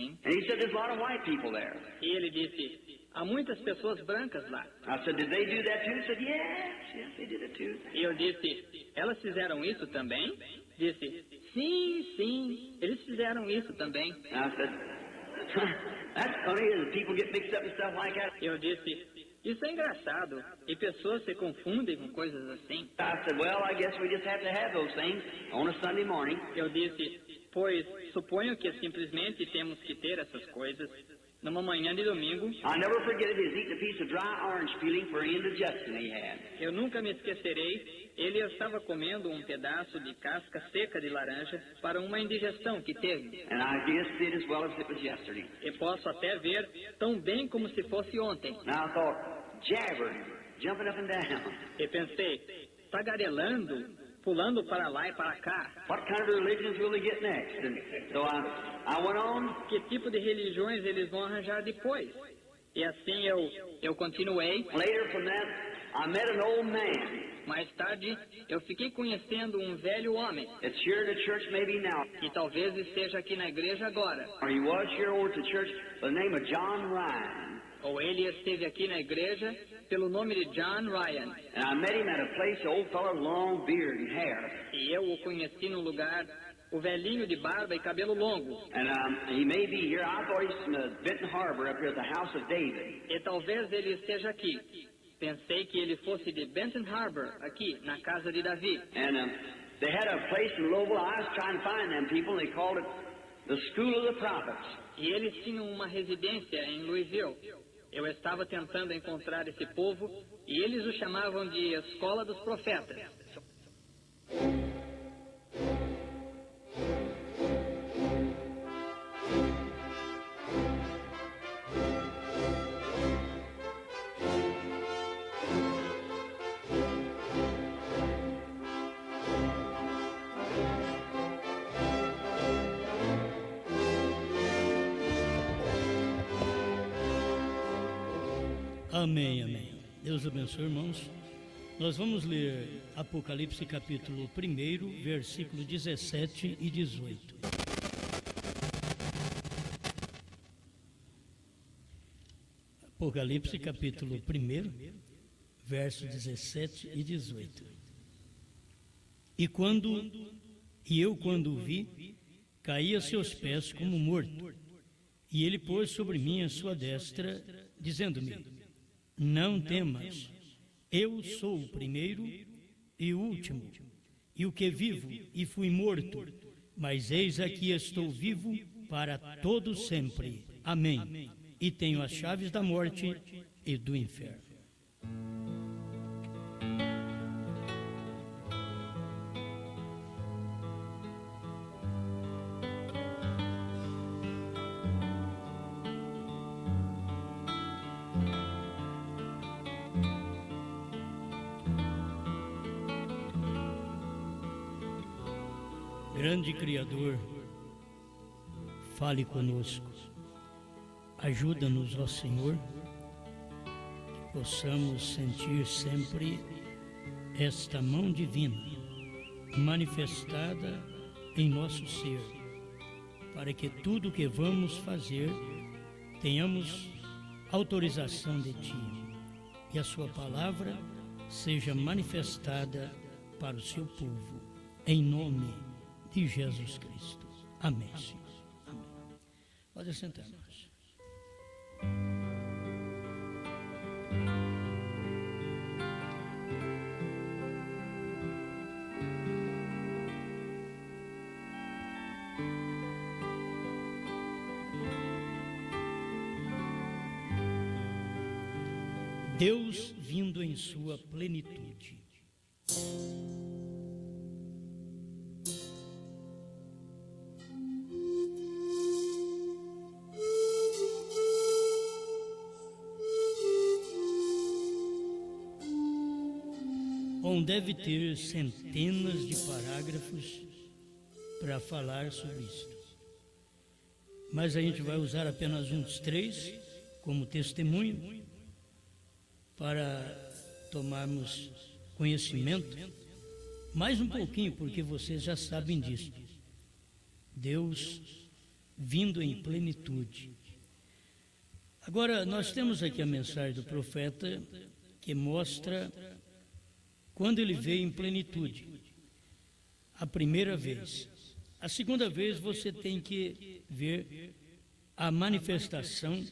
Sim. And he said, there's a lot of white people there. E ele disse, há muitas pessoas brancas lá. I said, did they do that too? He said, yes, they did it too. E eu disse, elas fizeram isso também? Disse, sim, eles fizeram isso também. And I said, that's funny, that people get mixed up and stuff like that. Eu disse, isso é engraçado, e pessoas se confundem com coisas assim. I said, well, I guess we just have to have those things on a Sunday morning. Eu disse, pois suponho que simplesmente temos que ter essas coisas numa manhã de domingo. I'll never forget it. He was eating a piece of dry orange peeling for indigestion he had. Eu nunca me esquecerei, ele estava comendo um pedaço de casca seca de laranja para uma indigestão que teve. And I guessed it as well as it was yesterday. E posso até ver tão bem como se fosse ontem. Now I thought, jabbering, jumping up and down. E pensei, tagarelando, pulando para lá e para cá. What kind of religions will they get next? And so I went on. Que tipo de religiões eles vão arranjar depois? E assim eu continuei. Later from that, I met an old man. Mais tarde, eu fiquei conhecendo um velho homem, It's here in the church maybe now. que talvez esteja aqui na igreja agora. Or he was here over at the church by the name of John Ryan. Ou ele esteve aqui na igreja pelo nome de John Ryan. And I met him at a place, the old fellow, long beard and hair. E eu o conheci num lugar, o velhinho de barba e cabelo longo. And he may be here. I thought he's from Benton Harbor up here at the house of David. E talvez ele esteja aqui. Pensei que ele fosse de Benton Harbor, aqui, na casa de Davi. And they had a place in Louisville. I was trying to find them people, and they called it the School of the Prophets. E eles tinham uma residência em Louisville. Eu estava tentando encontrar esse povo e eles o chamavam de Escola dos Profetas. Amém, amém. Deus abençoe, irmãos. Nós vamos ler Apocalipse capítulo 1, versículo 17 e 18. Apocalipse capítulo 1, versos 17 e 18. E eu quando o vi, caí a seus pés como morto. E ele pôs sobre mim a sua destra, dizendo-me: não temas, eu sou o primeiro e o último, e o que vivo, e fui morto, mas eis aqui estou vivo para todo sempre. Amém. E tenho as chaves da morte e do inferno. Grande Criador, fale conosco, ajuda-nos, ó Senhor, que possamos sentir sempre esta mão divina manifestada em nosso ser, para que tudo que vamos fazer tenhamos autorização de Ti e a Sua palavra seja manifestada para o Seu povo, em nome de Jesus Cristo. Amém, Senhor. Amém. Pode sentar, irmãos. Deus vindo em sua plenitude. Bom, deve ter centenas de parágrafos para falar sobre isso. Mas a gente vai usar apenas uns 3 como testemunho para tomarmos conhecimento. Mais um pouquinho, porque vocês já sabem disso. Deus vindo em plenitude. Agora, nós temos aqui a mensagem do profeta que mostra quando ele veio em plenitude. A primeira vez. A segunda vez você tem que ver a manifestação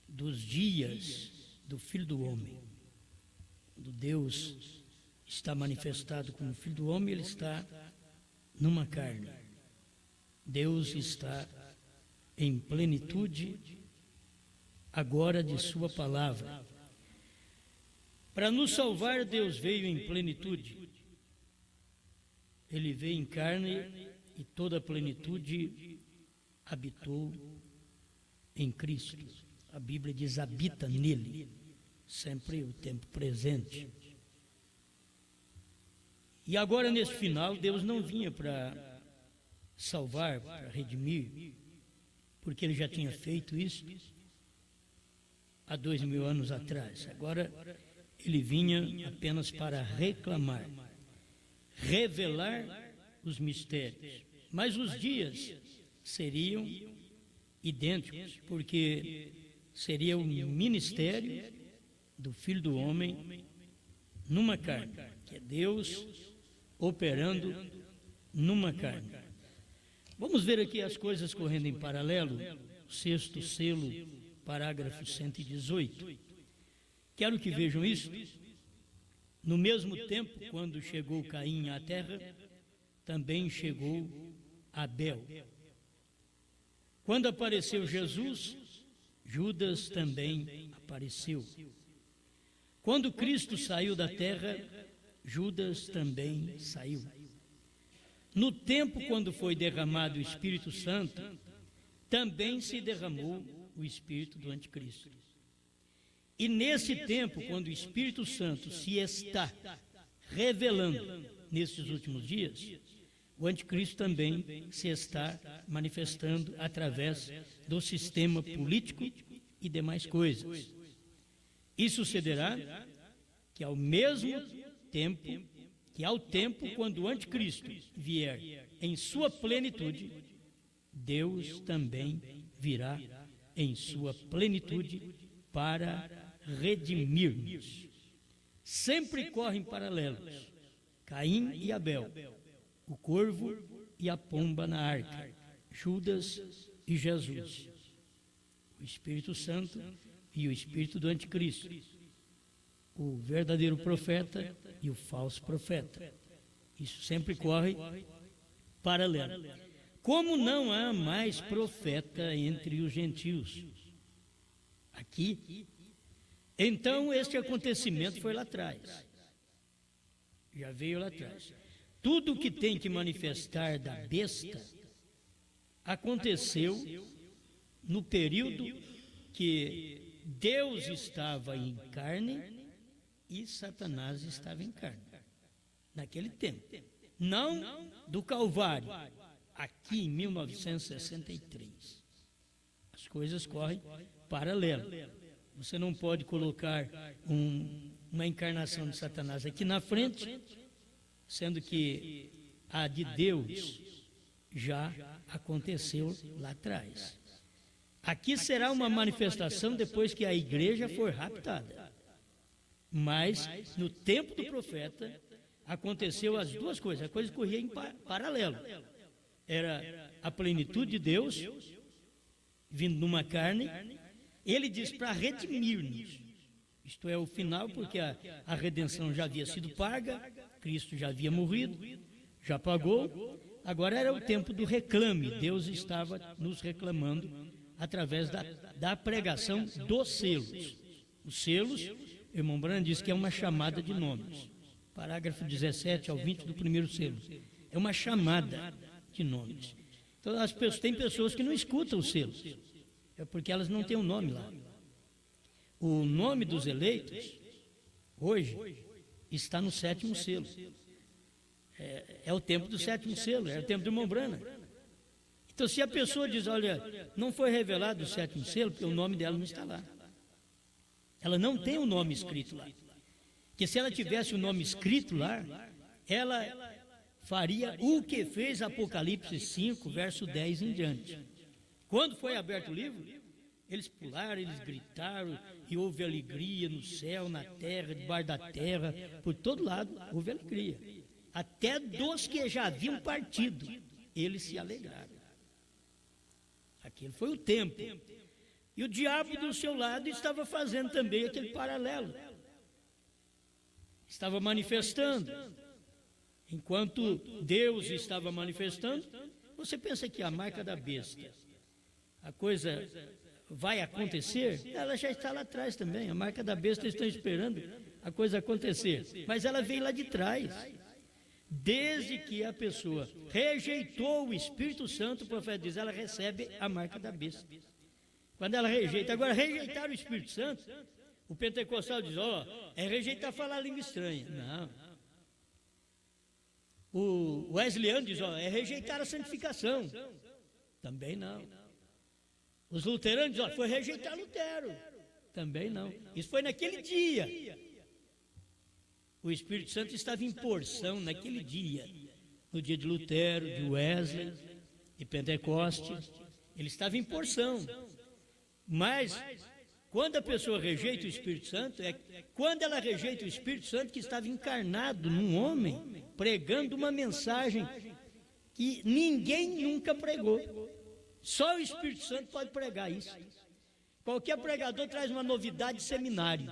dos dias do Filho do Homem. Quando Deus está manifestado como Filho do Homem, ele está numa carne. Deus está em plenitude agora de sua palavra. Para nos salvar, Deus veio em plenitude. Ele veio em carne e toda a plenitude habitou em Cristo. A Bíblia diz: habita nele, sempre o tempo presente. E agora, nesse final, Deus não vinha para salvar, para redimir, porque ele já tinha feito isso há 2000 anos atrás. Agora, ele vinha apenas para reclamar, revelar os mistérios. Mas os dias seriam idênticos, porque seria o ministério do Filho do Homem numa carne, que é Deus operando numa carne. Vamos ver aqui as coisas correndo em paralelo, o sexto selo, parágrafo 118. Quero que vejam isso. No mesmo tempo, quando chegou Caim à terra, também chegou Abel. Quando apareceu Jesus, Judas também apareceu. Quando Cristo saiu da terra, Judas também saiu. No tempo quando foi derramado o Espírito Santo, também se derramou o Espírito do Anticristo. E nesse tempo, quando o Espírito Santo se está revelando nesses últimos dias, o Anticristo também se está manifestando através do sistema político e demais coisas. E sucederá que ao tempo quando o Anticristo vier em sua plenitude, Deus também virá em sua plenitude para redimir-nos. Sempre correm paralelos, Caim e Abel, o corvo e a pomba na arca, Judas e Jesus, o Espírito Santo e o Espírito do Anticristo, o verdadeiro profeta e o falso profeta. Isso sempre corre paralelo. Como não há mais profeta entre os gentios? Aqui. Então, este acontecimento foi lá atrás. Já veio lá atrás. Tudo que tem que manifestar da besta aconteceu no período que Deus estava em carne e Satanás estava em carne. Naquele tempo. Não do Calvário. Aqui em 1963. As coisas correm paralelo. Você não pode colocar uma encarnação de Satanás aqui na frente, sendo que a de Deus já aconteceu lá atrás. Aqui será uma manifestação depois que a igreja for raptada. Mas, no tempo do profeta, aconteceu as duas coisas. A coisa corria em paralelo. Era a plenitude de Deus, vindo numa carne. Ele diz para redimir-nos. Isto é o final, porque a redenção já havia sido paga, Cristo já havia morrido, já pagou. Agora era o tempo do reclame. Deus estava nos reclamando através da pregação dos selos. Os selos, o irmão Branham diz que é uma chamada de nomes. Parágrafo 17 ao 20 do primeiro selo. É uma chamada de nomes. Então, tem pessoas que não escutam os selos. É porque elas não têm um nome lá. O nome dos eleitos, hoje, está no sétimo selo. É o tempo do sétimo selo, é o tempo do irmão Branham. Então, se a pessoa diz, olha, não foi revelado o sétimo selo, porque o nome dela não está lá. Ela não tem o nome escrito lá. Porque se ela tivesse o nome escrito lá, ela faria o que fez Apocalipse 5, verso 10 em diante. Quando foi aberto o livro, eles pularam, eles gritaram, e houve alegria no céu, na terra, debaixo da terra, por todo lado houve alegria. Até dos que já haviam partido, eles se alegraram. Aquele foi o tempo. E o diabo do seu lado estava fazendo também aquele paralelo. Estava manifestando. Enquanto Deus estava manifestando, você pensa que a marca da besta, a coisa vai acontecer? Ela já está lá atrás também. A marca da besta está esperando a coisa acontecer. Mas ela veio lá de trás. Desde que a pessoa rejeitou o Espírito Santo, o profeta diz, ela recebe a marca da besta. Quando ela rejeita, agora rejeitar o Espírito Santo, o pentecostal diz, é rejeitar falar língua estranha. Não. O wesleyano diz, é rejeitar a santificação. Também não. Os luteranos dizem, foi rejeitar Lutero. Também não. Isso foi naquele dia. O Espírito Santo estava em porção naquele dia. No dia de Lutero, de Wesley, de Pentecoste. Ele estava em porção. Mas, quando a pessoa rejeita o Espírito Santo, é quando ela rejeita o Espírito Santo que estava encarnado num homem, pregando uma mensagem que ninguém nunca pregou. Só o Espírito Santo pode pregar isso. Qualquer pregador traz uma novidade de seminário.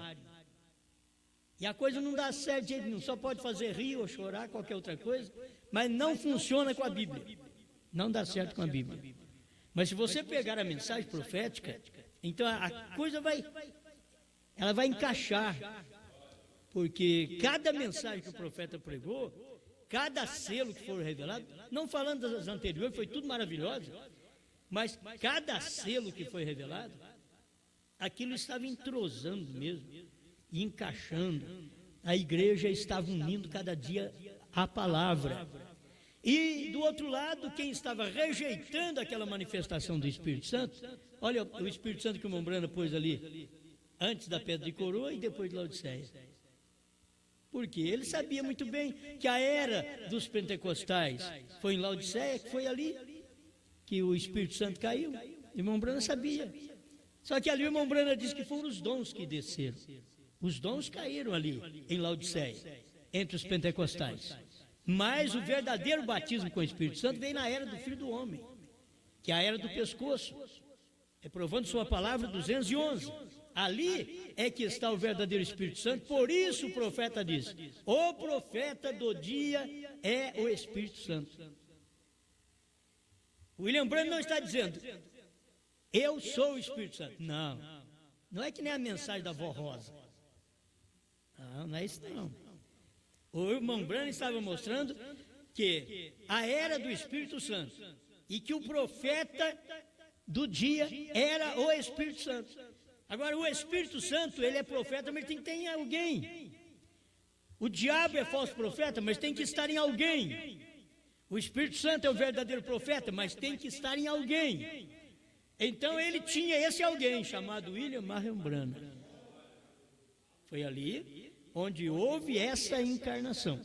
E a coisa não dá certo de jeito nenhum. Só pode fazer rir ou chorar, qualquer outra coisa, mas não funciona com a Bíblia. Não dá certo com a Bíblia. Mas se você pegar a mensagem profética, então a coisa ela vai encaixar. Porque cada mensagem que o profeta pregou, cada selo que for revelado, não falando das anteriores, foi tudo maravilhoso, mas cada selo que foi revelado, aquilo estava entrosando mesmo, e encaixando. A igreja estava unindo cada dia a palavra. E do outro lado, quem estava rejeitando aquela manifestação do Espírito Santo, olha o Espírito Santo que o Mombrana pôs ali, antes da pedra de coroa e depois de Laodiceia. Porque ele sabia muito bem que a era dos pentecostais foi em Laodiceia, que foi ali que o Espírito Santo caiu. E o Mombrana sabia. Só que ali o Mombrana diz que foram os dons que desceram. Os dons caíram ali em Laodiceia, entre os pentecostais. Mas o verdadeiro batismo com o Espírito Santo veio na era do Filho do Homem, que é a era do pescoço. Reprovando sua palavra 211. Ali é que está o verdadeiro Espírito Santo. Por isso o profeta diz, o profeta do dia é o Espírito Santo. William Branham não está dizendo, eu sou o Espírito Santo. Não, não é que nem a mensagem da avó Rosa. Não é isso não. O irmão Branham estava mostrando que a era do Espírito Santo e que o profeta do dia era o Espírito Santo. Agora, o Espírito Santo, ele é profeta, mas tem que ter em alguém. O diabo é falso profeta, mas tem que estar em alguém. O Espírito Santo é o verdadeiro profeta, mas tem que estar em alguém. Então, ele tinha esse alguém, chamado William Marion Branham. Foi ali onde houve essa encarnação.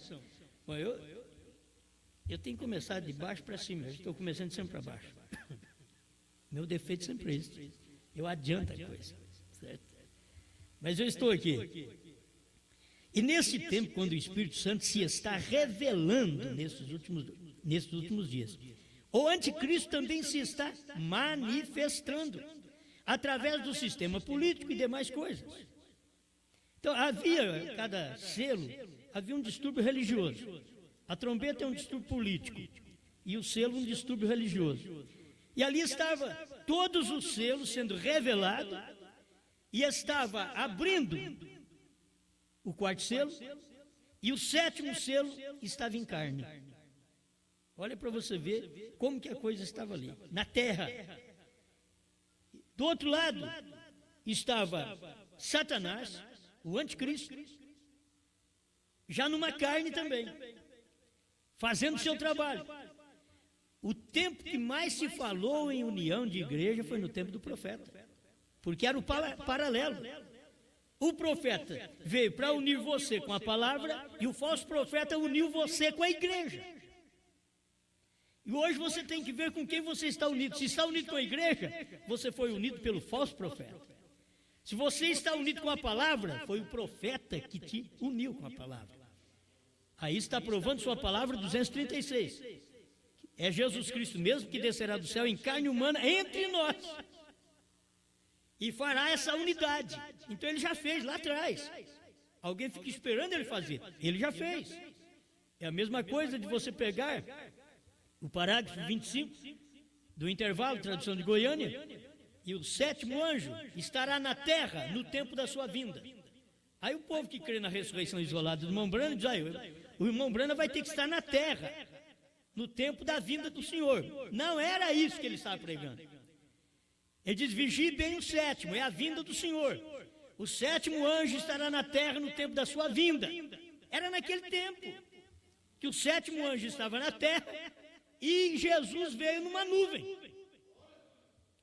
Bom, eu tenho que começar de baixo para cima, eu estou começando sempre para baixo. Meu defeito sempre é esse. Eu adianto a coisa, certo? Mas eu estou aqui. E nesse tempo, quando o Espírito Santo se está revelando nesses últimos dias, o anticristo também se está manifestando através do sistema político e demais coisas. Então, havia, cada selo, havia um distúrbio religioso. A trombeta é um distúrbio político e o selo um distúrbio religioso. E ali estava todos os selos sendo revelados e estava abrindo o quarto selo e o sétimo selo estava em carne. Olha para você ver como que a coisa estava ali, na terra. Do outro lado estava Satanás, o anticristo, já numa carne também, fazendo seu trabalho. O tempo que mais se falou em união de igreja foi no tempo do profeta, porque era o paralelo. O profeta veio para unir você com a palavra e o falso profeta uniu você com a igreja. E hoje você tem que ver com quem você está unido. Se está unido com a igreja, você foi unido pelo falso profeta. Se você está unido com a palavra, foi o profeta que te uniu com a palavra. Aí está provando sua palavra 236. É Jesus Cristo mesmo que descerá do céu em carne humana entre nós. E fará essa unidade. Então ele já fez lá atrás. Alguém fica esperando ele fazer. Ele já fez. É a mesma coisa de você pegar o parágrafo 25 do intervalo, tradução de Goiânia, e o sétimo anjo estará na terra no tempo da sua vinda. Aí o povo que crê na ressurreição isolada do irmão Brana diz, o irmão Brana vai ter que estar na terra no tempo da vinda do Senhor. Não era isso que ele estava pregando. Ele diz, vigie bem o sétimo, é a vinda do Senhor. O sétimo anjo estará na terra no tempo da sua vinda. Era naquele tempo que o sétimo anjo estava na terra e Jesus veio numa nuvem,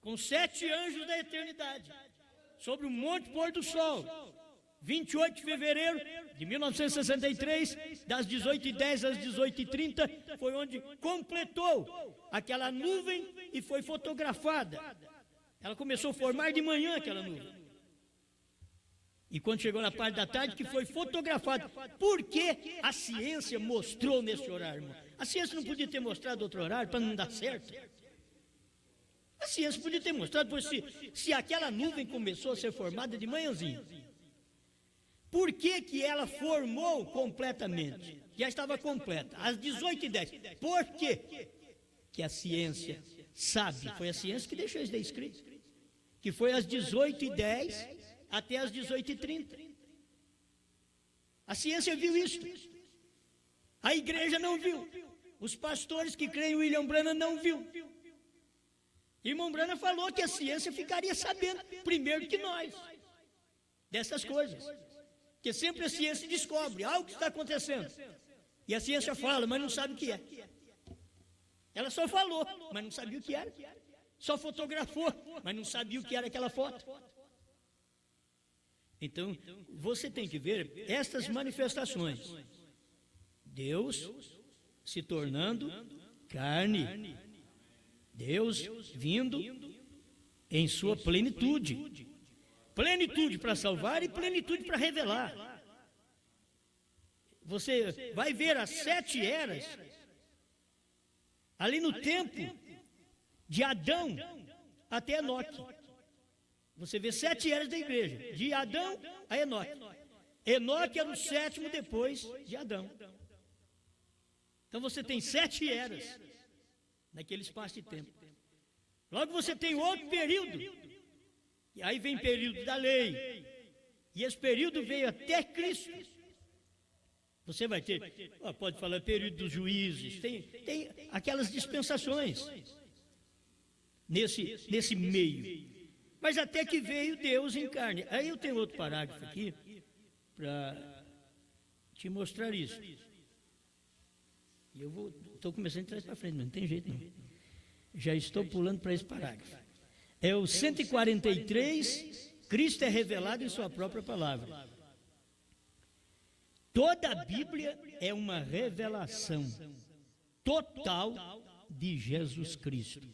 com 7 anjos da eternidade, sobre o Monte Pôr do Sol, 28 de fevereiro de 1963, das 18h10 às 18h30, foi onde completou aquela nuvem e foi fotografada. Ela começou a formar de manhã aquela nuvem. E quando chegou na parte da tarde, que foi fotografado. Por que a ciência mostrou nesse horário, irmão? A ciência não podia ter mostrado outro horário para não dar certo. A ciência podia ter mostrado, pois se aquela nuvem começou a ser formada de manhãzinha, por que ela formou completamente? Já estava completa, às 18h10. Por quê? Que a ciência sabe, foi a ciência que deixou isso daí escrito, que foi às 18h10 até às 18h30. A ciência viu isso. A igreja não viu. Os pastores que creem em William Branham não viu. Irmão Branham falou que a ciência ficaria sabendo primeiro que nós dessas coisas. Porque sempre a ciência descobre algo que está acontecendo. E a ciência fala, mas não sabe o que é. Ela só falou, mas não sabia o que era. Só fotografou, mas não sabia o que era aquela foto. Então, você tem que ver estas manifestações. Deus se tornando carne. Deus vindo em sua plenitude. Plenitude para salvar e plenitude para revelar. Você vai ver as 7 eras ali no tempo de Adão até Enoque. Você vê 7 eras da igreja, de Adão a Enoque. Enoque era o 7º depois de Adão. Então você tem 7 eras naquele espaço de tempo. Logo você tem outro período, e aí vem período da lei, e esse período veio até Cristo. Você vai ter, pode falar período dos juízes, tem aquelas dispensações nesse meio. Mas até que veio Deus em carne. Aí eu tenho outro parágrafo aqui para te mostrar isso. E eu estou começando de trás para frente, mas não tem jeito não. Já estou pulando para esse parágrafo. É o 143, Cristo é revelado em sua própria palavra. Toda a Bíblia é uma revelação total de Jesus Cristo,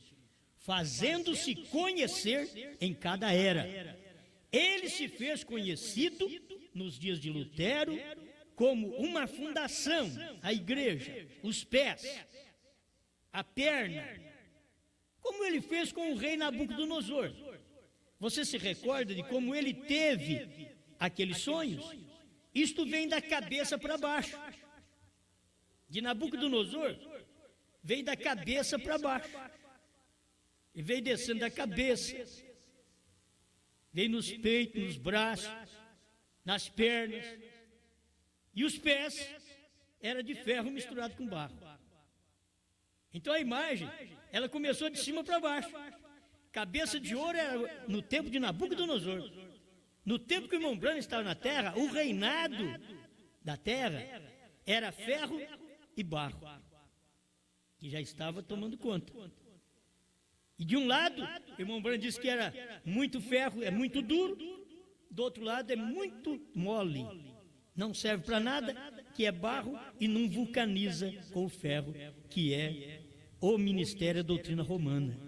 fazendo-se conhecer em cada era. Ele se fez conhecido nos dias de Lutero como uma fundação, a igreja, os pés, a perna, como ele fez com o rei Nabucodonosor. Você se recorda de como ele teve aqueles sonhos? Isto vem da cabeça para baixo. De Nabucodonosor, vem da cabeça para baixo. E veio descendo da cabeça, veio nos peitos, nos braços, nas pernas. E os pés era de ferro misturado com barro. Então a imagem, ela começou de cima para baixo. Cabeça de ouro era no tempo de Nabucodonosor. No tempo que o irmão Branham estava na terra, o reinado da terra era ferro e barro, que já estava tomando conta. E de um lado, o irmão Branham disse que era muito ferro, é muito duro. Do outro lado é muito mole, não serve para nada, que é barro e não vulcaniza com o ferro, que é o ministério, a doutrina romana.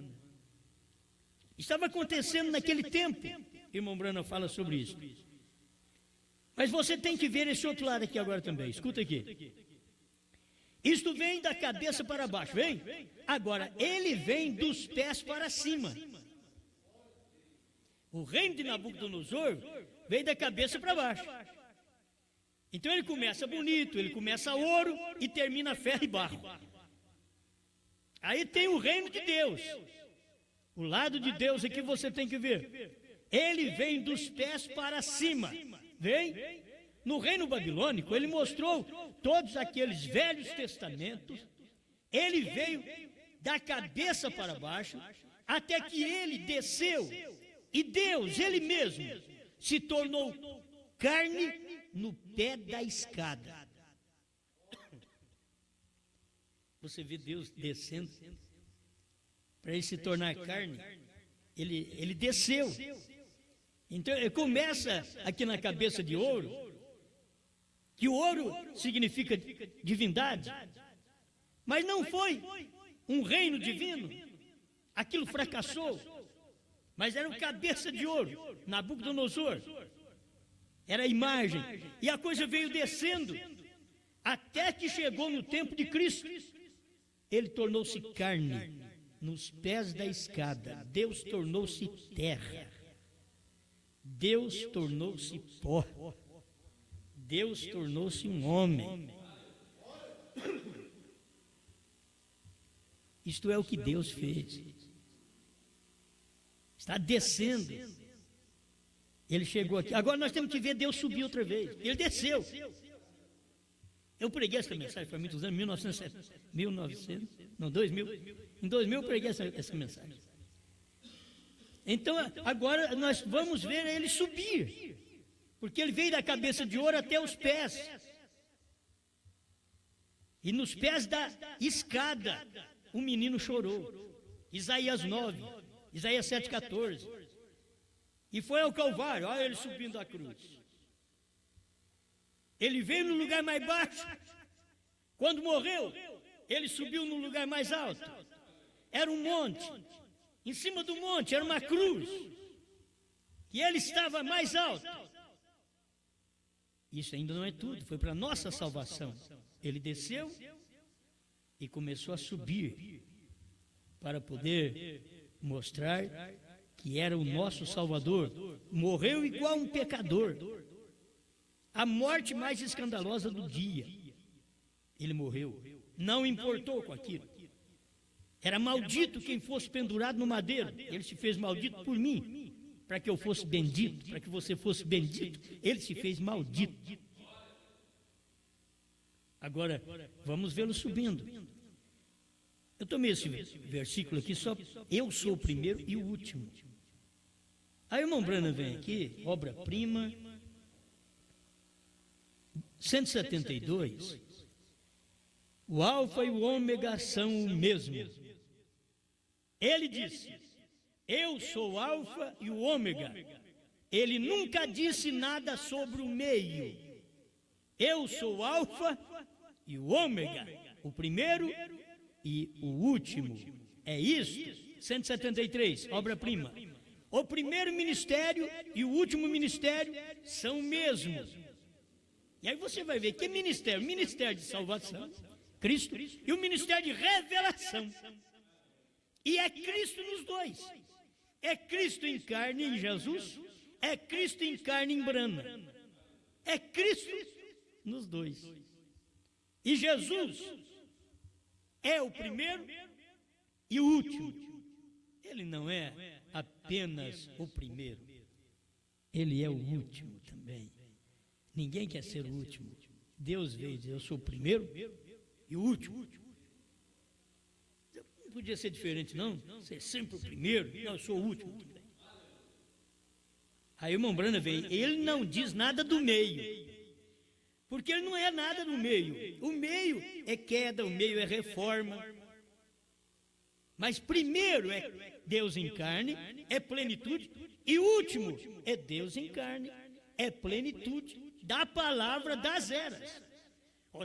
Estava acontecendo naquele tempo. Irmão Branham fala sobre isso. Mas você tem que ver esse outro lado aqui agora também. Escuta aqui. Isto vem da cabeça para baixo, vem? Agora, ele vem dos pés para cima. O reino de Nabucodonosor vem da cabeça para baixo. Então ele começa bonito, ele começa ouro e termina ferro e barro. Aí tem o reino de Deus. O lado de Deus é que você tem que ver. Ele vem dos pés para cima. Vem? No reino babilônico, ele mostrou todos aqueles velhos testamentos. Ele veio da cabeça para baixo, até que ele desceu. E Deus, ele mesmo, se tornou carne no pé da escada. Você vê Deus descendo para ele se tornar carne. Ele desceu. Então ele começa aqui na cabeça de ouro, que o ouro significa divindade, mas não foi um reino divino. Aquilo fracassou, mas era o cabeça de ouro, Nabucodonosor. Era a imagem, e a coisa veio descendo, até que chegou no tempo de Cristo. Ele tornou-se carne nos pés da escada. Deus tornou-se terra. Deus tornou-se pó. Deus tornou-se um homem. Isto é o que Deus fez. Está descendo. Ele chegou aqui. Agora nós temos que ver Deus subir outra vez. Ele desceu. Eu preguei essa mensagem para muitos anos, 2000. Em 2000 eu preguei essa mensagem. Então agora nós vamos ver ele subir. Porque ele veio da cabeça de ouro até os pés. E nos pés da escada, o menino chorou. Isaías 9, Isaías 7,14. E foi ao Calvário, olha ele subindo a cruz. Ele veio no lugar mais baixo. Quando morreu, ele subiu no lugar mais alto. Era um monte. Em cima do monte era uma cruz. E ele estava mais alto. Isso ainda não é tudo, foi para a nossa salvação. Ele desceu e começou a subir para poder mostrar que era o nosso Salvador. Morreu igual um pecador. A morte mais escandalosa do dia. Ele morreu. Não importou com aquilo. Era maldito quem fosse pendurado no madeiro. Ele se fez maldito por mim. Para que eu fosse bendito, para que você fosse bendito, ele se fez maldito. Agora, vamos vê-lo subindo. Eu tomei esse versículo aqui só, eu sou o primeiro e o último. Aí o irmão Branham vem aqui, obra-prima, 172, o alfa e o ômega são o mesmo. Ele disse, eu sou o alfa e o ômega. Ele nunca disse nada sobre o meio. Eu sou o alfa e o ômega, o primeiro e o último. É isso. 173, obra-prima. O primeiro ministério e o último ministério são o mesmo. E aí você vai ver que ministério? Ministério de salvação, Cristo, e o ministério de revelação. E é Cristo nos dois. É Cristo em carne em Jesus, é Cristo em carne em Branham. É Cristo nos dois. E Jesus é o primeiro e o último. Ele não é apenas o primeiro, ele é o último também. Ninguém quer ser o último. Deus veio dizer, eu sou o primeiro e o último. Não podia ser diferente, não? Ser sempre o primeiro, não, eu sou o último. Aí o irmão Branham veio, ele não diz nada do meio, porque ele não é nada do meio. O meio é queda, o meio é reforma. Mas primeiro é Deus em carne, é plenitude, e o último é Deus em carne, é plenitude da palavra das eras.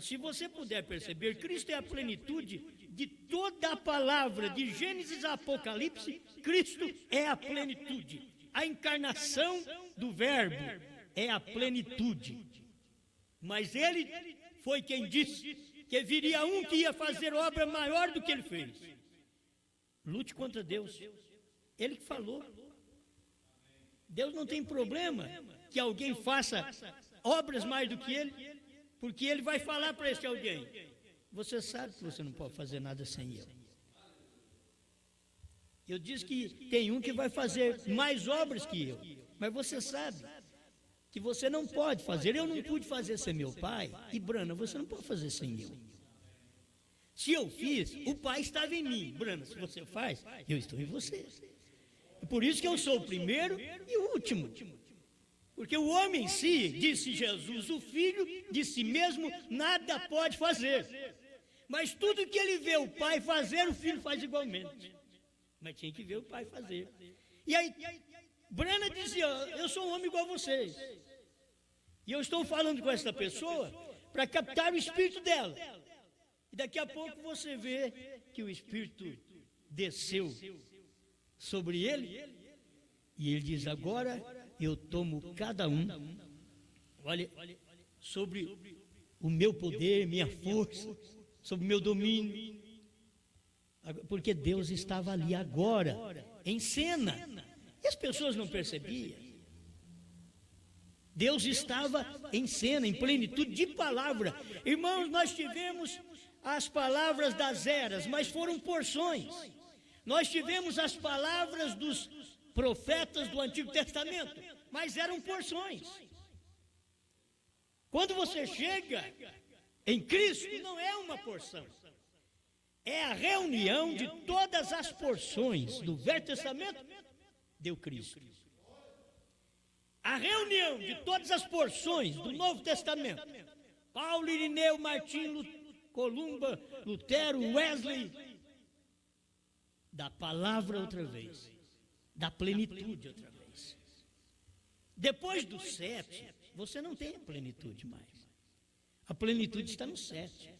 Se você puder perceber, Cristo é a plenitude de toda a palavra, de Gênesis a Apocalipse, Cristo é a plenitude. A encarnação do Verbo é a plenitude. Mas ele foi quem disse que viria um que ia fazer obra maior do que ele fez. Lute contra Deus. Ele que falou. Deus não tem problema que alguém faça obras mais do que ele, porque ele vai falar para esse alguém: você sabe que você não pode fazer nada sem eu. Eu disse que tem um que vai fazer mais obras que eu, mas você sabe que você não pode fazer. Eu não pude fazer sem meu pai, e Brana, você não pode fazer sem eu. Se eu fiz, o pai estava em mim. Brana, se você faz, eu estou em você. É por isso que eu sou o primeiro e o último. Porque o homem em si, disse Jesus, o filho de si mesmo nada pode fazer. Mas tudo que ele vê o pai fazer, o filho faz igualmente. Mas tinha que ver o pai fazer. E aí, Brana dizia: eu sou um homem igual a vocês. E eu estou falando com essa pessoa para captar o espírito dela. E daqui a pouco você vê que o espírito desceu sobre ele. E ele diz: agora eu tomo cada um, olha, sobre o meu poder, minha força, sobre o meu domínio. Porque Deus estava ali agora, em cena. E as pessoas não percebiam. Deus estava em cena, em plenitude de palavra. Irmãos, nós tivemos as palavras das eras, mas foram porções. Nós tivemos as palavras dos profetas do Antigo Testamento, mas eram porções. Quando você chega em Cristo, não é uma porção. É a reunião de todas as porções do Velho Testamento, deu Cristo. A reunião de todas as porções do Novo Testamento, Paulo, Irineu, Martim, Columba, Lutero, Wesley, da palavra outra vez, da plenitude outra vez. Depois do 7, você não tem a plenitude mais. A plenitude está no 7.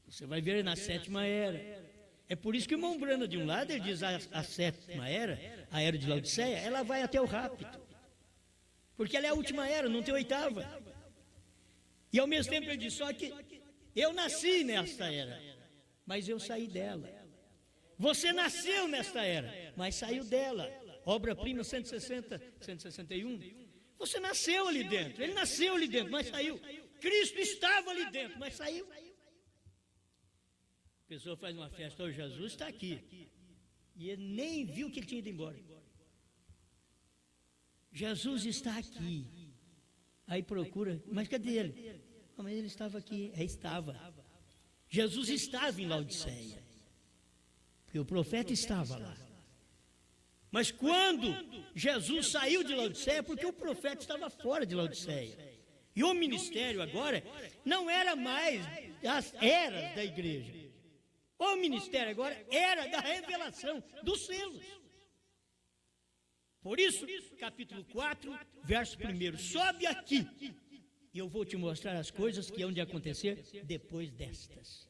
Você vai ver na 7ª era. É por isso que o irmão Brana, de um lado, ele diz a 7ª era, a era de Laodiceia, ela vai até o rapto. Porque ela é a última era, não tem 8ª. E ao mesmo tempo ele diz: só que eu nasci nesta era, mas eu saí dela. Você nasceu nesta era, mas saiu dela. Obra-prima 160, 161. Você nasceu ali dentro, ele nasceu ali dentro, mas saiu. Cristo estava ali dentro, mas saiu. A pessoa faz uma festa: oh, Jesus está aqui. E ele nem viu que ele tinha ido embora. Jesus está aqui. Aí procura: mas cadê ele? Oh, mas ele estava aqui. Estava. Jesus estava em Laodiceia. Porque o profeta estava lá. Mas quando Jesus saiu de Laodiceia, porque o profeta estava fora de Laodiceia. E o ministério agora não era mais as eras da igreja. O ministério agora era da revelação dos selos. Por isso, capítulo 4, verso 1. Sobe aqui, e eu vou te mostrar as coisas que hão de acontecer depois destas.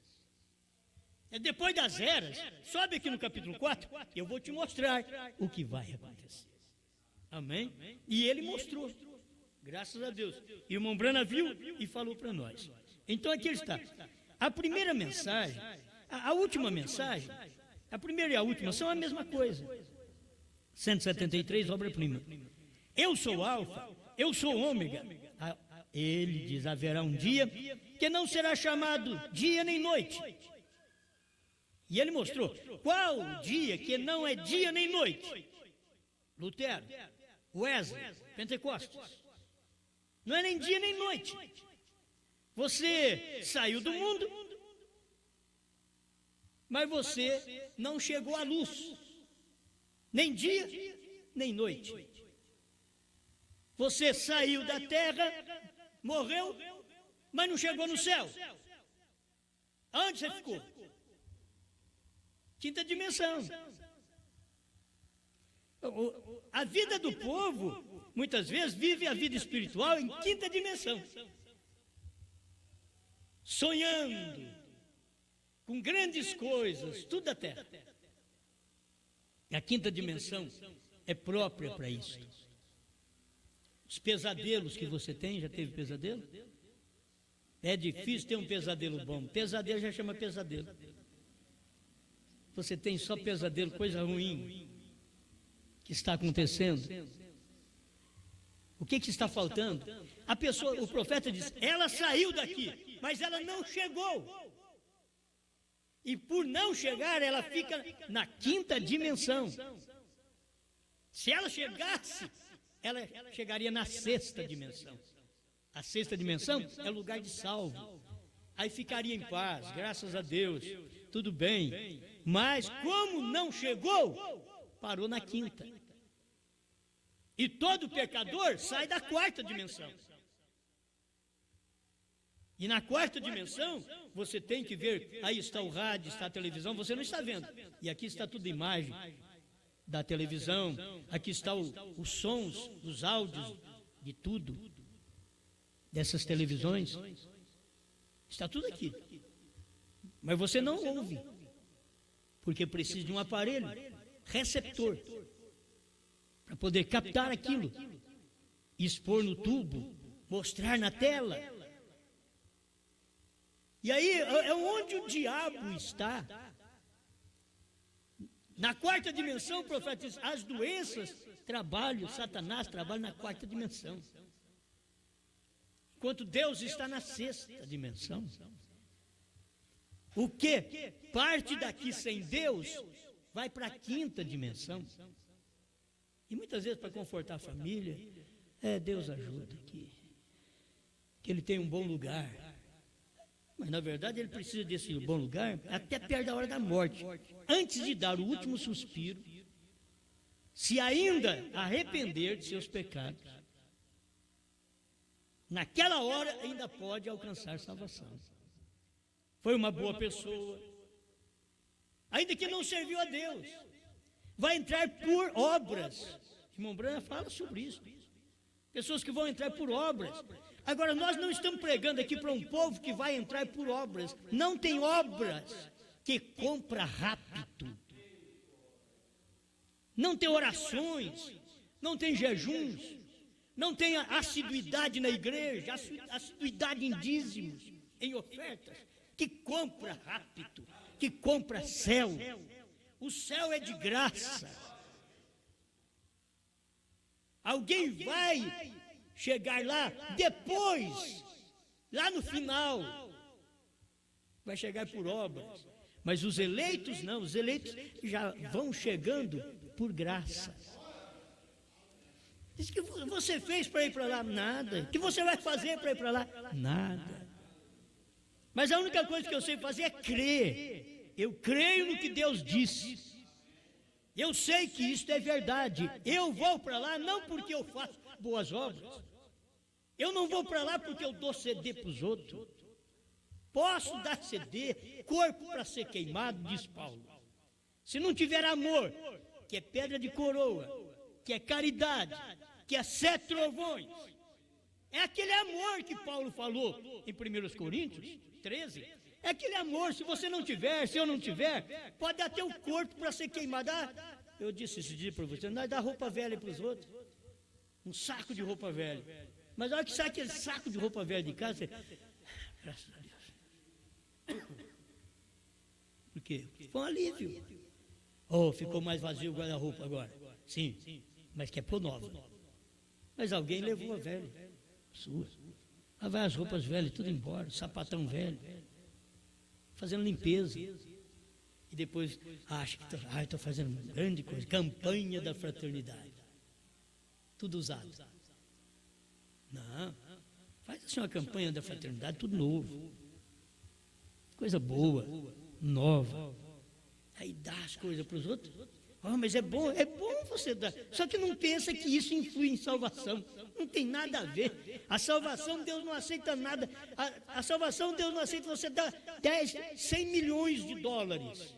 É depois das eras. Sobe aqui no capítulo 4, e eu vou te mostrar o que vai acontecer. Amém? E ele mostrou. Graças a Deus. E o irmão Brana viu e falou para nós. Então aqui está. A primeira mensagem, a última mensagem, a primeira e a última são a mesma coisa. 173, obra-prima. Eu sou Alfa, eu sou Ômega. Ele diz: haverá um dia que não será chamado dia nem noite. E ele mostrou qual o dia que não é dia nem noite. Lutero, Wesley, Pentecostes. Não é nem dia nem noite. Você saiu do mundo, mas você não chegou à luz. Nem dia, nem noite. Você saiu da terra, morreu, mas não chegou no céu. Onde você ficou? Quinta dimensão. A vida do povo, muitas vezes, vive a vida espiritual em quinta dimensão. Sonhando, com grandes coisas, tudo da terra. A quinta dimensão é própria para isso. Os pesadelos que você tem, já teve pesadelo? É difícil ter um pesadelo bom. Pesadelo já chama pesadelo. Você tem só pesadelo, coisa ruim que está acontecendo. O que está faltando? A pessoa, o profeta diz, ela saiu daqui, mas ela não chegou. E por não chegar, ela fica na quinta dimensão. Se ela chegasse, ela chegaria na sexta dimensão. A sexta dimensão é o lugar de salvo. Aí ficaria em paz, graças a Deus, tudo bem. Mas como não chegou, parou na quinta. E todo pecador sai da quarta dimensão. E na quarta dimensão, você tem que ver, aí está o rádio, está a televisão, você não está vendo. E aqui está tudo imagem da televisão, aqui estão os sons, os áudios de tudo, dessas televisões. Está tudo aqui. Mas você não ouve, porque precisa de um aparelho receptor para poder captar aquilo, expor no tubo, mostrar na tela. E aí é onde o diabo está. Na quarta dimensão, o profeta diz, as doenças trabalham, Satanás trabalha na quarta dimensão. Enquanto Deus está na sexta dimensão. O que parte daqui sem Deus, vai para a quinta dimensão. E muitas vezes para confortar a família, Deus ajuda aqui. Que ele tem um bom lugar. Mas na verdade ele precisa desse bom lugar até perto da hora da morte. Antes de dar o último suspiro, se ainda arrepender de seus pecados, naquela hora ainda pode alcançar salvação. Foi uma boa pessoa, ainda que não serviu a Deus, vai entrar por obras. Irmão Branham fala sobre isso. Pessoas que vão entrar por obras. Agora, nós não estamos pregando aqui para um povo que vai entrar por obras. Não tem obras que compra rápido. Não tem orações, não tem jejuns, não tem assiduidade na igreja, assiduidade em dízimos, em ofertas, que compra rápido, que compra céu. O céu é de graça. Alguém vai chegar lá depois, lá no final, vai chegar por obras. Mas os eleitos não, os eleitos já vão chegando por graça. Diz que você fez para ir para lá? Nada. O que você vai fazer para ir para lá? Nada. Mas a única coisa que eu sei fazer é crer. Eu creio no que Deus disse. Eu sei que isso é verdade. Eu vou para lá não porque eu faço boas obras. Eu não vou para lá porque eu dou CD para os outros. Posso dar CD, corpo para ser queimado, diz Paulo. Se não tiver amor, que é pedra de coroa, que é caridade, que é 7 trovões, é aquele amor que Paulo falou em 1 Coríntios 13. É aquele amor, se você não tiver, se eu não tiver, pode dar teu corpo para ser queimado. Eu disse esse dia para você, nós dá roupa velha para os outros. Um saco de roupa velha. Mas a hora que sai aquele saco de roupa velha de casa, você... Graças a Deus. Por quê? Foi um alívio. Ficou mais vazio o guarda-roupa agora. Sim, mas quer pôr nova. Mas alguém levou a velha. Sua. Lá vai as roupas velhas, tudo embora, sapatão velho. Fazendo limpeza. E depois acha que estou fazendo uma grande coisa. Campanha da fraternidade. Tudo usado. Não. Faz assim uma campanha da fraternidade, tudo novo. Coisa boa, nova. Aí dá as coisas para os outros. Mas é bom você dar. Só que não pensa que isso influi em salvação. Não tem nada a ver. A salvação, Deus não aceita nada. A salvação, Deus não aceita você dar 10, 100 milhões de dólares.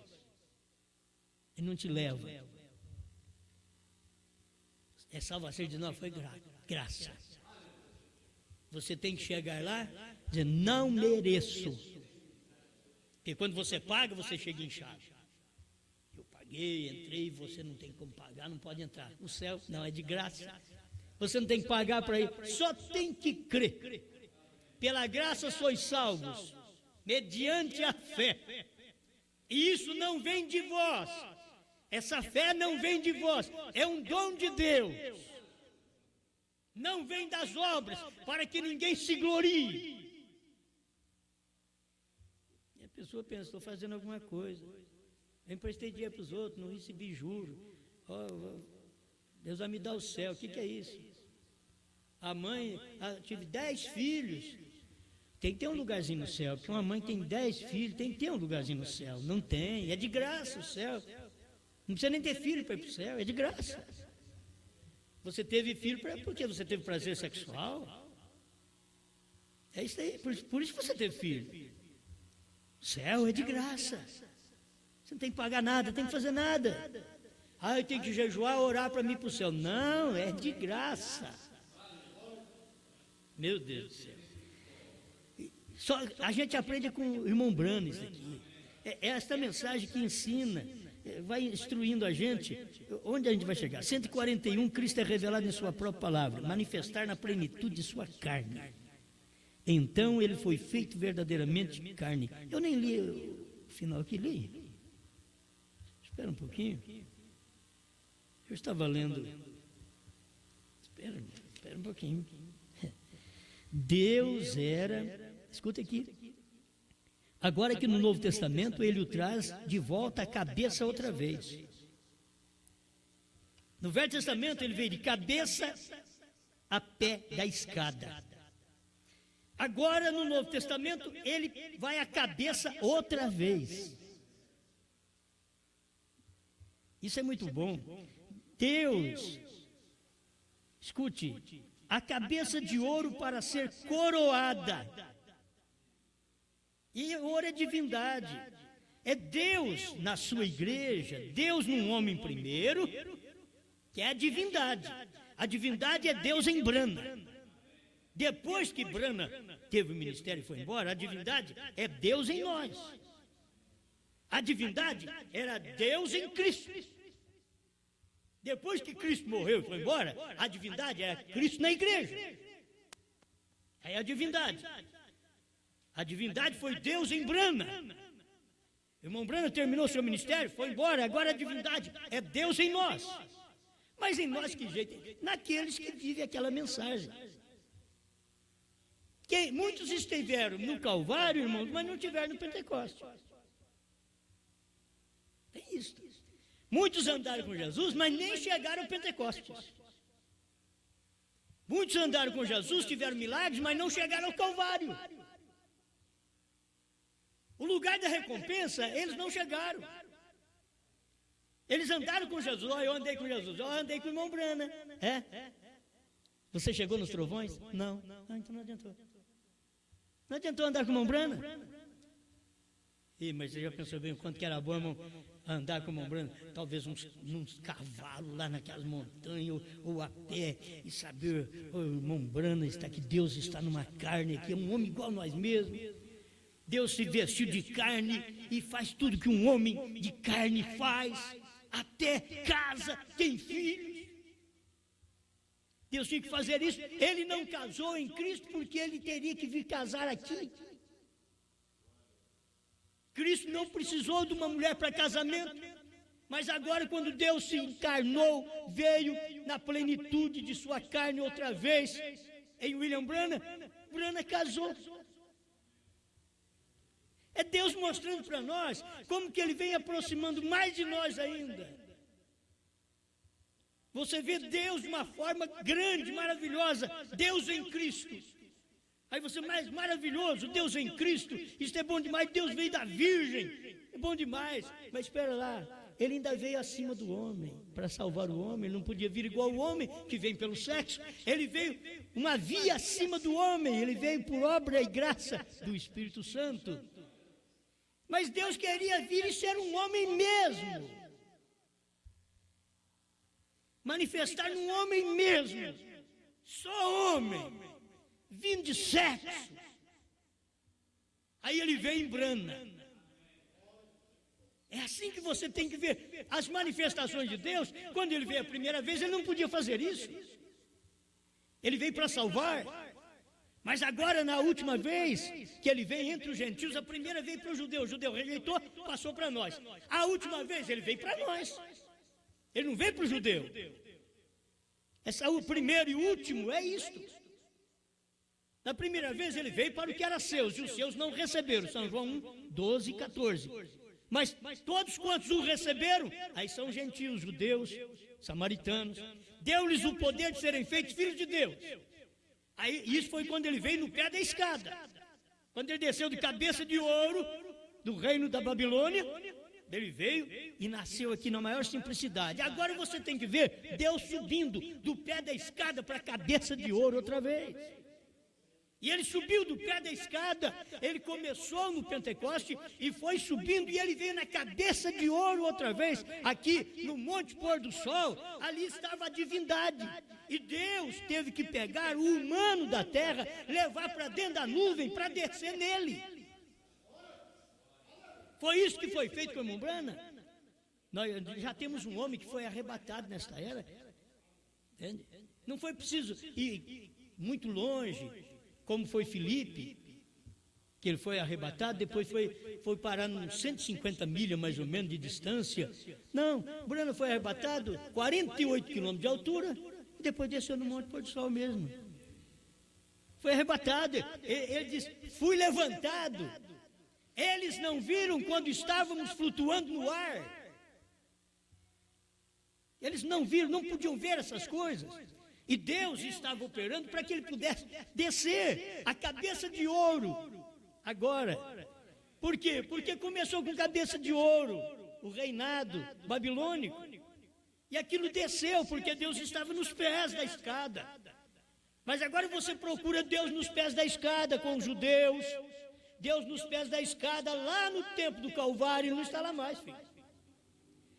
Ele não te leva. É salvação de nós, foi graça. Você tem que chegar lá e dizer, não mereço. Porque quando você paga, você chega inchado. Eu paguei, entrei, você não tem como pagar, não pode entrar. O céu não é de graça. Você não tem que pagar para ir, só tem que crer. Pela graça sois salvos, mediante a fé. E isso não vem de vós. Essa fé não vem de vós, é um dom de Deus. Não vem das obras, para que ninguém se glorie. E a pessoa pensa, estou fazendo alguma coisa. Eu emprestei dinheiro para os outros, não recebi juro. Deus vai me dar o céu, o que é isso? A mãe, tive 10 filhos. Tem que ter um lugarzinho no céu, porque uma mãe tem 10 filhos, tem que ter um lugarzinho no céu. Não tem, é de graça o céu. Não precisa nem ter filho para ir para o céu, é de graça. Você teve filho porque você teve prazer sexual. É isso aí, por isso que você teve filho. O céu é de graça. Você não tem que pagar nada, tem que fazer nada. Eu tenho que jejuar, orar para mim para o céu. Não, é de graça. Meu Deus do céu. Só, a gente aprende com o irmão Branham isso aqui. É esta mensagem que ensina, vai instruindo a gente. Onde a gente vai chegar? 141, Cristo é revelado em sua própria palavra, manifestar na plenitude de sua carne. Então ele foi feito verdadeiramente carne. Eu nem li o final aqui, li. Espera um pouquinho. Eu estava lendo. Espera um pouquinho. Deus era, escuta aqui. Agora que no Novo Testamento ele o traz de volta à cabeça outra vez. No Velho Testamento ele veio de cabeça a pé da escada. Agora no Novo Testamento ele vai à cabeça outra vez. Isso é muito bom. Deus, escute, a cabeça de ouro para ser coroada. E ouro é divindade. É Deus na sua igreja, Deus num homem primeiro, que é a divindade. A divindade é Deus em Brana. Depois que Brana teve o ministério e foi embora, a divindade é Deus em nós. A divindade era Deus em Cristo. Depois que Cristo morreu e foi embora, a divindade era Cristo na igreja. É a divindade. A divindade foi Deus em Brana. O irmão Brana terminou seu ministério, foi embora, agora a divindade é Deus em nós. Mas em nós que jeito? Naqueles que vivem aquela mensagem. Muitos estiveram no Calvário, irmãos, mas não estiveram no Pentecostes. É isso. Muitos andaram com Jesus, mas nem chegaram ao Pentecostes. Muitos andaram com Jesus, tiveram milagres, mas não chegaram ao Calvário. O lugar da recompensa, eles não chegaram. Eles andaram com Jesus. Eu andei com Jesus. Eu andei com o irmão Brana. Você chegou nos trovões? Não. Então não adiantou. Não adiantou andar com o irmão Brana? Mas você já pensou bem o quanto que era bom, irmão, andar com o irmão Brana? Talvez uns cavalos lá naquelas montanhas, ou a pé, e saber, o irmão Brana está aqui, Deus está numa carne aqui, é um homem igual a nós mesmos. Deus se vestiu de carne e faz tudo que um homem de carne faz, até casa, tem filhos. Deus tinha que fazer isso. Ele não casou em Cristo porque ele teria que vir casar aqui. Cristo não precisou de uma mulher para casamento, mas agora quando Deus se encarnou, veio na plenitude de sua carne outra vez, em William Branham, Branham casou. É Deus mostrando para nós como que Ele vem aproximando mais de nós ainda. Você vê Deus de uma forma grande, maravilhosa, Deus em Cristo. Aí você, mais maravilhoso, Deus em Cristo, isso é bom demais, Deus veio da Virgem, é bom demais. Mas espera lá, Ele ainda veio acima do homem, para salvar o homem. Ele não podia vir igual o homem, que vem pelo sexo. Ele veio uma via acima do homem, Ele veio por obra e graça do Espírito Santo. Mas Deus queria vir e ser um homem mesmo. Manifestar num homem mesmo. Só homem. Vindo de sexo. Aí ele veio em Brana. É assim que você tem que ver as manifestações de Deus. Quando ele veio a primeira vez, ele não podia fazer isso. Ele veio para salvar. Mas agora, na última vez que ele veio entre os gentios, a primeira veio para o judeu rejeitou, passou para nós. A última vez ele veio para nós. Ele não veio para o judeu. O primeiro e último é isto. Na primeira vez ele veio para o que era seus, e os seus não receberam. São João 1, 12 e 14. Mas todos quantos o receberam, aí são gentios, judeus, samaritanos. Deu-lhes o poder de serem feitos filhos de Deus. Aí, isso foi quando ele veio no pé da escada. Quando ele desceu de cabeça de ouro do reino da Babilônia, ele veio e nasceu aqui na maior simplicidade. Agora você tem que ver Deus subindo do pé da escada para a cabeça de ouro outra vez. E ele subiu do pé da escada, ele começou no Pentecoste e foi subindo, e ele veio na cabeça de ouro outra vez, aqui no Monte Pôr do Sol. Ali estava a divindade, e Deus teve que pegar o humano da terra, levar para dentro da nuvem, para descer nele. Foi isso que foi feito com a Mombrana. Nós já temos um homem que foi arrebatado nesta era, entende? Não foi preciso ir muito longe, como foi Filipe, que ele foi arrebatado, depois foi parar nos 150 milhas mais ou menos de distância. Não, Brana foi arrebatado 48 quilômetros de altura, e depois desceu no Monte Pôr do Sol mesmo. Foi arrebatado, ele diz, fui levantado. Eles não viram quando estávamos flutuando no ar. Eles não viram, não podiam ver essas coisas. E Deus estava operando para que ele pudesse descer a cabeça de ouro. Agora, por quê? Porque começou com cabeça de ouro, o reinado babilônico. E aquilo desceu, porque Deus estava nos pés da escada. Mas agora você procura Deus nos pés da escada com os judeus. Deus nos pés da escada lá no tempo do Calvário, ele não está lá mais, filho.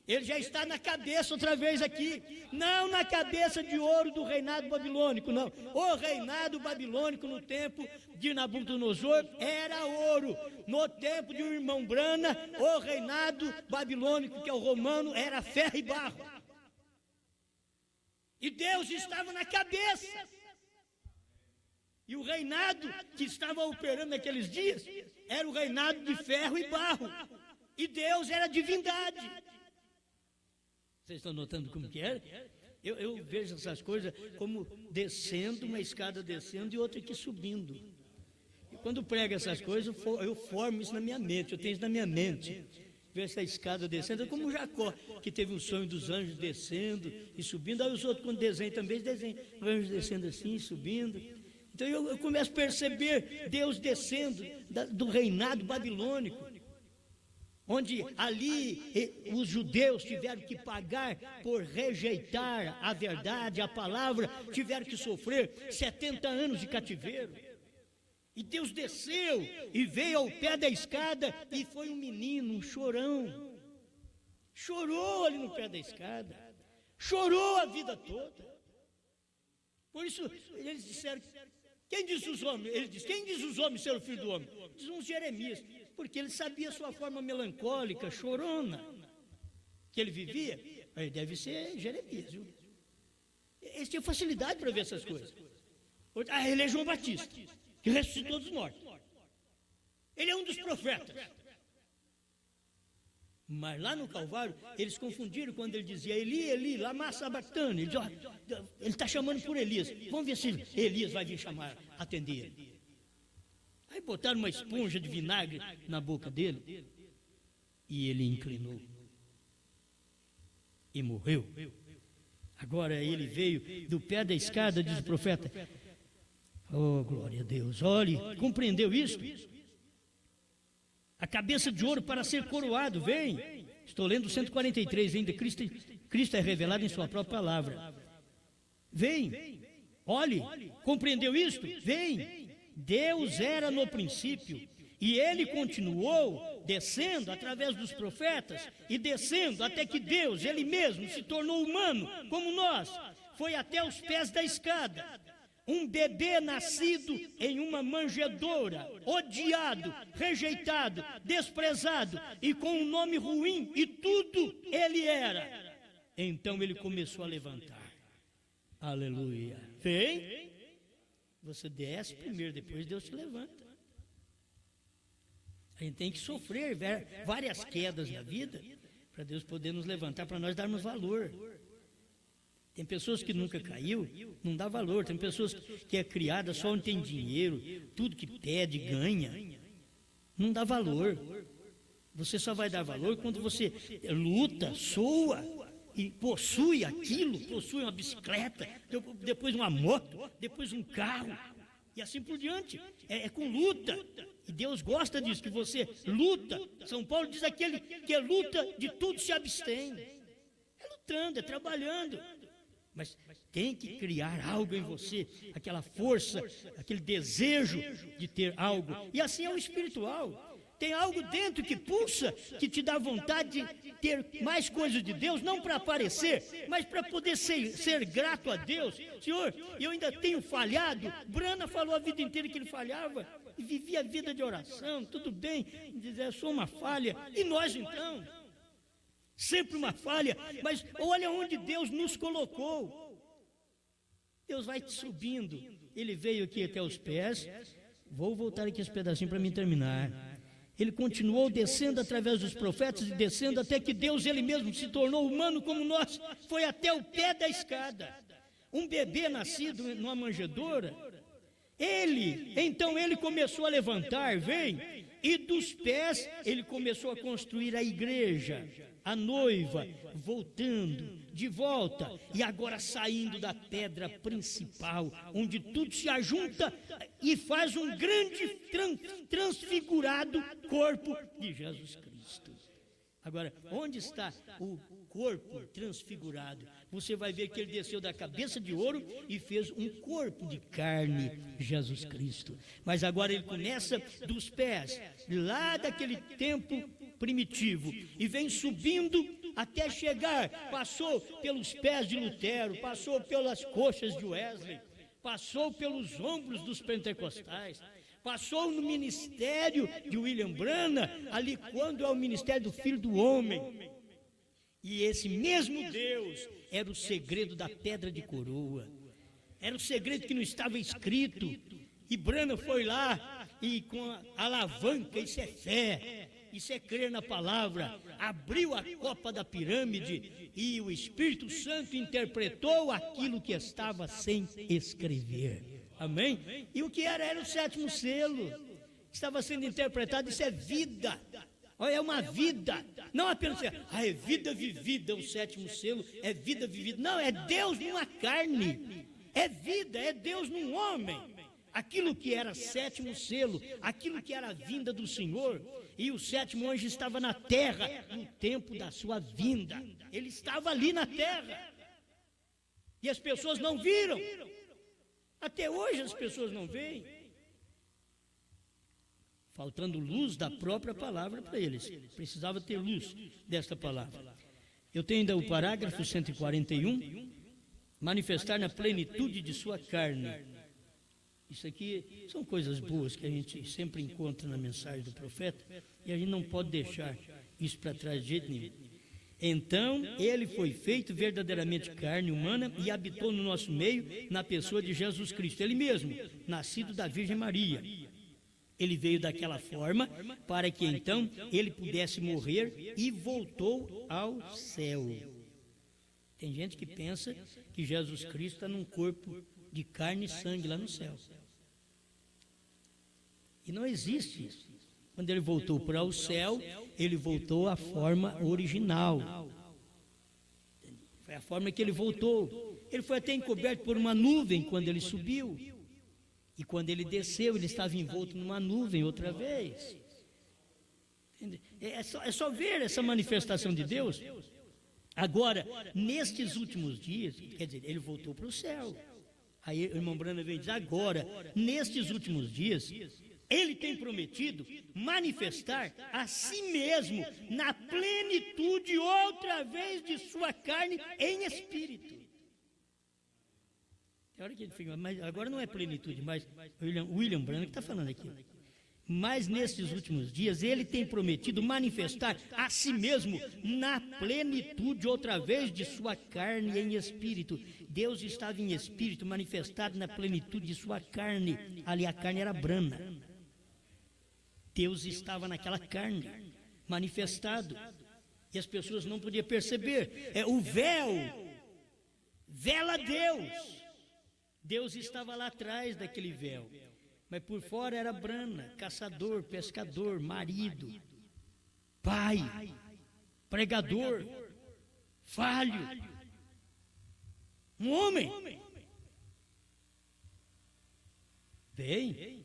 Ele já está na cabeça outra vez aqui, não na cabeça de ouro do reinado babilônico, não. O reinado babilônico no tempo de Nabucodonosor era ouro. No tempo de um irmão Brana, o reinado babilônico, que é o romano, era ferro e barro. E Deus estava na cabeça. E o reinado que estava operando naqueles dias era o reinado de ferro e barro. E Deus era a divindade. Vocês estão notando como que era? Eu vejo essas coisas como descendo, uma escada descendo e outra aqui subindo. E quando prego essas coisas, eu formo isso na minha mente, eu tenho isso na minha mente. Ver essa escada descendo, é como Jacó, que teve o sonho dos anjos descendo e subindo. Aí os outros, quando desenham também, desenham anjos descendo assim e subindo. Então eu começo a perceber Deus descendo do reinado babilônico, onde ali os judeus tiveram que pagar por rejeitar a verdade, a palavra, tiveram que sofrer 70 anos de cativeiro. E Deus desceu e veio ao pé da escada, e foi um menino, um chorão. Chorou ali no pé da escada, chorou a vida toda. Por isso eles disseram, quem diz os homens? Ele diz, quem diz os homens ser o filho do homem? Diz um Jeremias, porque ele sabia a sua forma melancólica, chorona, que ele vivia. Aí deve ser Jeremias, viu? Eles tinham facilidade para ver essas coisas. Ele é João Batista, que ressuscitou dos mortos. Ele é um dos profetas. Mas lá no Calvário, eles confundiram quando ele dizia Eli, Eli, lama sabachthani. Ele está chamando por Elias. Vamos ver se Elias vai vir chamar, atender ele. Aí botaram uma esponja de vinagre na boca dele, e ele inclinou e morreu. Agora ele veio do pé da escada, diz o profeta. Oh, glória a Deus. Olhe, compreendeu isso? A cabeça de ouro para ser coroado, vem. Estou lendo 143 ainda. Cristo é revelado em sua própria palavra. Vem, olhe, compreendeu isto? Vem. Deus era no princípio, e ele continuou descendo através dos profetas, e descendo até que Deus, ele mesmo, se tornou humano, como nós, foi até os pés da escada, um bebê nascido em uma manjedoura, odiado, rejeitado, desprezado e com um nome ruim, e tudo ele era. Então ele começou a levantar. Aleluia. Vem, você desce primeiro, depois Deus te levanta. A gente tem que sofrer várias quedas na vida para Deus poder nos levantar, para nós darmos valor. Tem pessoas que nunca caiu, não dá valor. Tem pessoas que é criada só onde tem dinheiro, tudo que pede, ganha. Não dá valor. Você só vai dar valor quando você luta, soa e possui aquilo, possui uma bicicleta, depois uma moto, depois um carro, e assim por diante. É com luta. E Deus gosta disso, que você luta. São Paulo diz: aquele que luta de tudo se abstém. É lutando, é trabalhando. Mas tem que criar algo em você, aquela força, aquele desejo de ter algo. E assim é o espiritual. Tem algo dentro que pulsa, que te dá vontade de ter mais coisas de Deus, não para aparecer, mas para poder ser grato a Deus. Senhor, eu ainda tenho falhado. Brana falou a vida inteira que ele falhava, e vivia a vida de oração, tudo bem, dizer: eu sou uma falha. E nós então? Sempre uma falha, mas olha onde Deus nos colocou. Deus vai te subindo. Ele veio aqui até os pés. Vou voltar aqui esse pedacinho para mim terminar. Ele continuou descendo através dos profetas e descendo até que Deus ele mesmo se tornou humano como nós. Foi até o pé da escada. Um bebê nascido numa manjedoura. Então ele começou a levantar, vem, e dos pés ele começou a construir a igreja, a noiva, voltando, de volta, e agora saindo da pedra principal, onde tudo se ajunta e faz um grande transfigurado corpo de Jesus Cristo. Agora, onde está o corpo transfigurado? Você vai ver que ele desceu da cabeça de ouro e fez um corpo de carne, Jesus Cristo. Mas agora ele começa dos pés, lá daquele tempo primitivo, e vem subindo até chegar, passou pelos pés de Lutero, passou pelas coxas de Wesley, passou pelos ombros dos pentecostais, passou no ministério de William Branham, ali quando é o ministério do Filho do Homem. E esse mesmo Deus era o segredo da pedra de coroa, era o segredo que não estava escrito, e Branham foi lá e com a alavanca, isso é fé, isso é crer na palavra, abriu a copa da pirâmide e o Espírito Santo interpretou aquilo que estava sem escrever. Amém? E o que era o sétimo selo, estava sendo interpretado. Isso é vida. É uma vida, não apenas é vida vivida, o sétimo selo é vida vivida. Não, é Deus numa carne, é vida, é Deus num homem. Aquilo que era sétimo selo, aquilo que era a vinda do Senhor, e o sétimo anjo estava na terra no tempo da sua vinda. Ele estava ali na terra e as pessoas não viram. Até hoje as pessoas não veem, faltando luz da própria palavra para eles. Precisava ter luz desta palavra. Eu tenho ainda o parágrafo 141, manifestar na plenitude de sua carne. Isso aqui são coisas boas que a gente sempre encontra na mensagem do profeta, e a gente não pode deixar isso para trás de jeito nenhum. Então ele foi feito verdadeiramente carne humana e habitou no nosso meio na pessoa de Jesus Cristo, ele mesmo, nascido da Virgem Maria. Ele veio daquela forma para que então ele pudesse morrer e voltou ao céu. Tem gente que pensa que Jesus Cristo está num corpo de carne e sangue lá no céu. E não existe isso. Quando ele voltou para o céu, ele voltou à forma original. Foi a forma que ele voltou. Ele foi até encoberto por uma nuvem quando ele subiu. E quando ele desceu, ele estava envolto numa nuvem outra vez. É só ver essa manifestação de Deus. Agora, nestes últimos dias, quer dizer, ele voltou para o céu. Aí o irmão Branham vem dizer: agora, nestes últimos dias, ele tem prometido manifestar a si mesmo na plenitude outra vez de sua carne em espírito. Tem hora que ele fica, mas agora não é plenitude, mas William Branham que está falando aqui. Mas nesses últimos dias ele tem prometido manifestar a si mesmo na plenitude outra vez de sua carne em espírito. Deus estava em espírito manifestado na plenitude de sua carne. Ali a carne era brana. Deus estava naquela carne manifestado. E as pessoas não podiam perceber. O véu vela Deus. Deus estava lá atrás daquele véu. Mas por fora era brana, caçador, pescador, marido, pai, pregador, falho, um homem. Bem,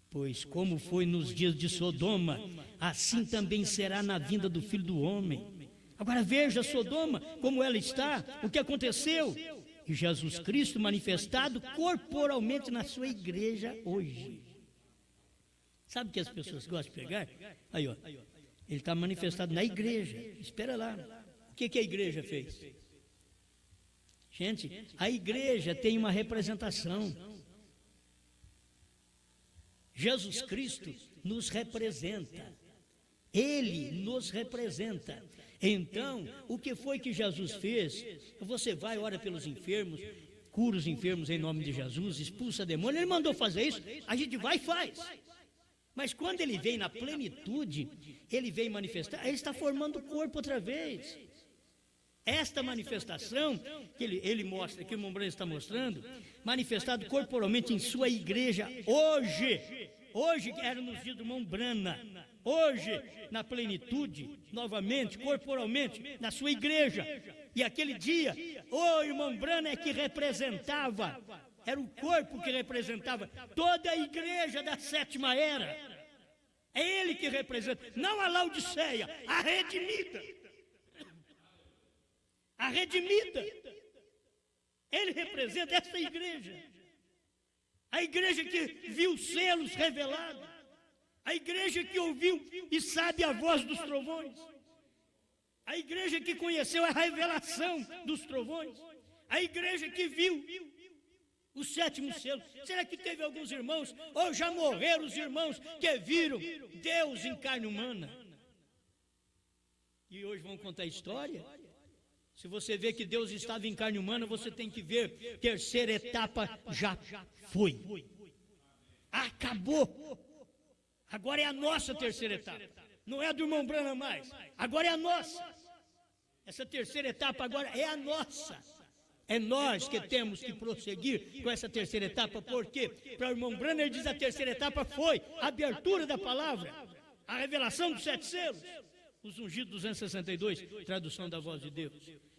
pois como foi nos dias de Sodoma, assim também será na vinda do Filho do Homem. Agora veja Sodoma, como ela está, o que aconteceu. E Jesus Cristo manifestado corporalmente na sua igreja hoje. Sabe o que as pessoas gostam de pegar? Aí, ó, ele está manifestado na igreja. Espera lá. O que a igreja fez? Gente, a igreja tem uma representação. Jesus Cristo nos representa. Ele nos representa. Então, o que foi que Jesus fez? Você vai, ora pelos enfermos, cura os enfermos em nome de Jesus, expulsa demônio. Ele mandou fazer isso, a gente vai e faz. Mas quando ele vem na plenitude, ele vem manifestar, ele está formando o corpo outra vez. Esta manifestação que ele mostra, que o irmão Branham está mostrando, manifestado corporalmente em sua igreja hoje era nos dias do irmão Branham, hoje na plenitude, novamente, corporalmente, na sua igreja. E aquele dia, o irmão Branham é que representava, era o corpo que representava toda a igreja da sétima era. É ele que representa, não a Laodiceia, a redimida. A redimida. Ele representa essa igreja. A igreja que viu selos revelados. A igreja que ouviu e sabe a voz dos trovões. A igreja que conheceu a revelação dos trovões. A igreja que viu o sétimo selo. Será que teve alguns irmãos, ou já morreram os irmãos, que viram Deus em carne humana? E hoje vão contar a história? Se você vê que Deus estava em carne humana, você tem que ver, terceira etapa já foi. Acabou. Agora é a nossa terceira etapa. Não é a do irmão Branham mais. Agora é a nossa. Essa terceira etapa agora é a nossa. É nós que temos que prosseguir com essa terceira etapa. Por quê? Para o irmão Branham, ele diz a terceira etapa foi a abertura da palavra, a revelação dos 7 selos. Os ungidos 262, tradução da voz de Deus.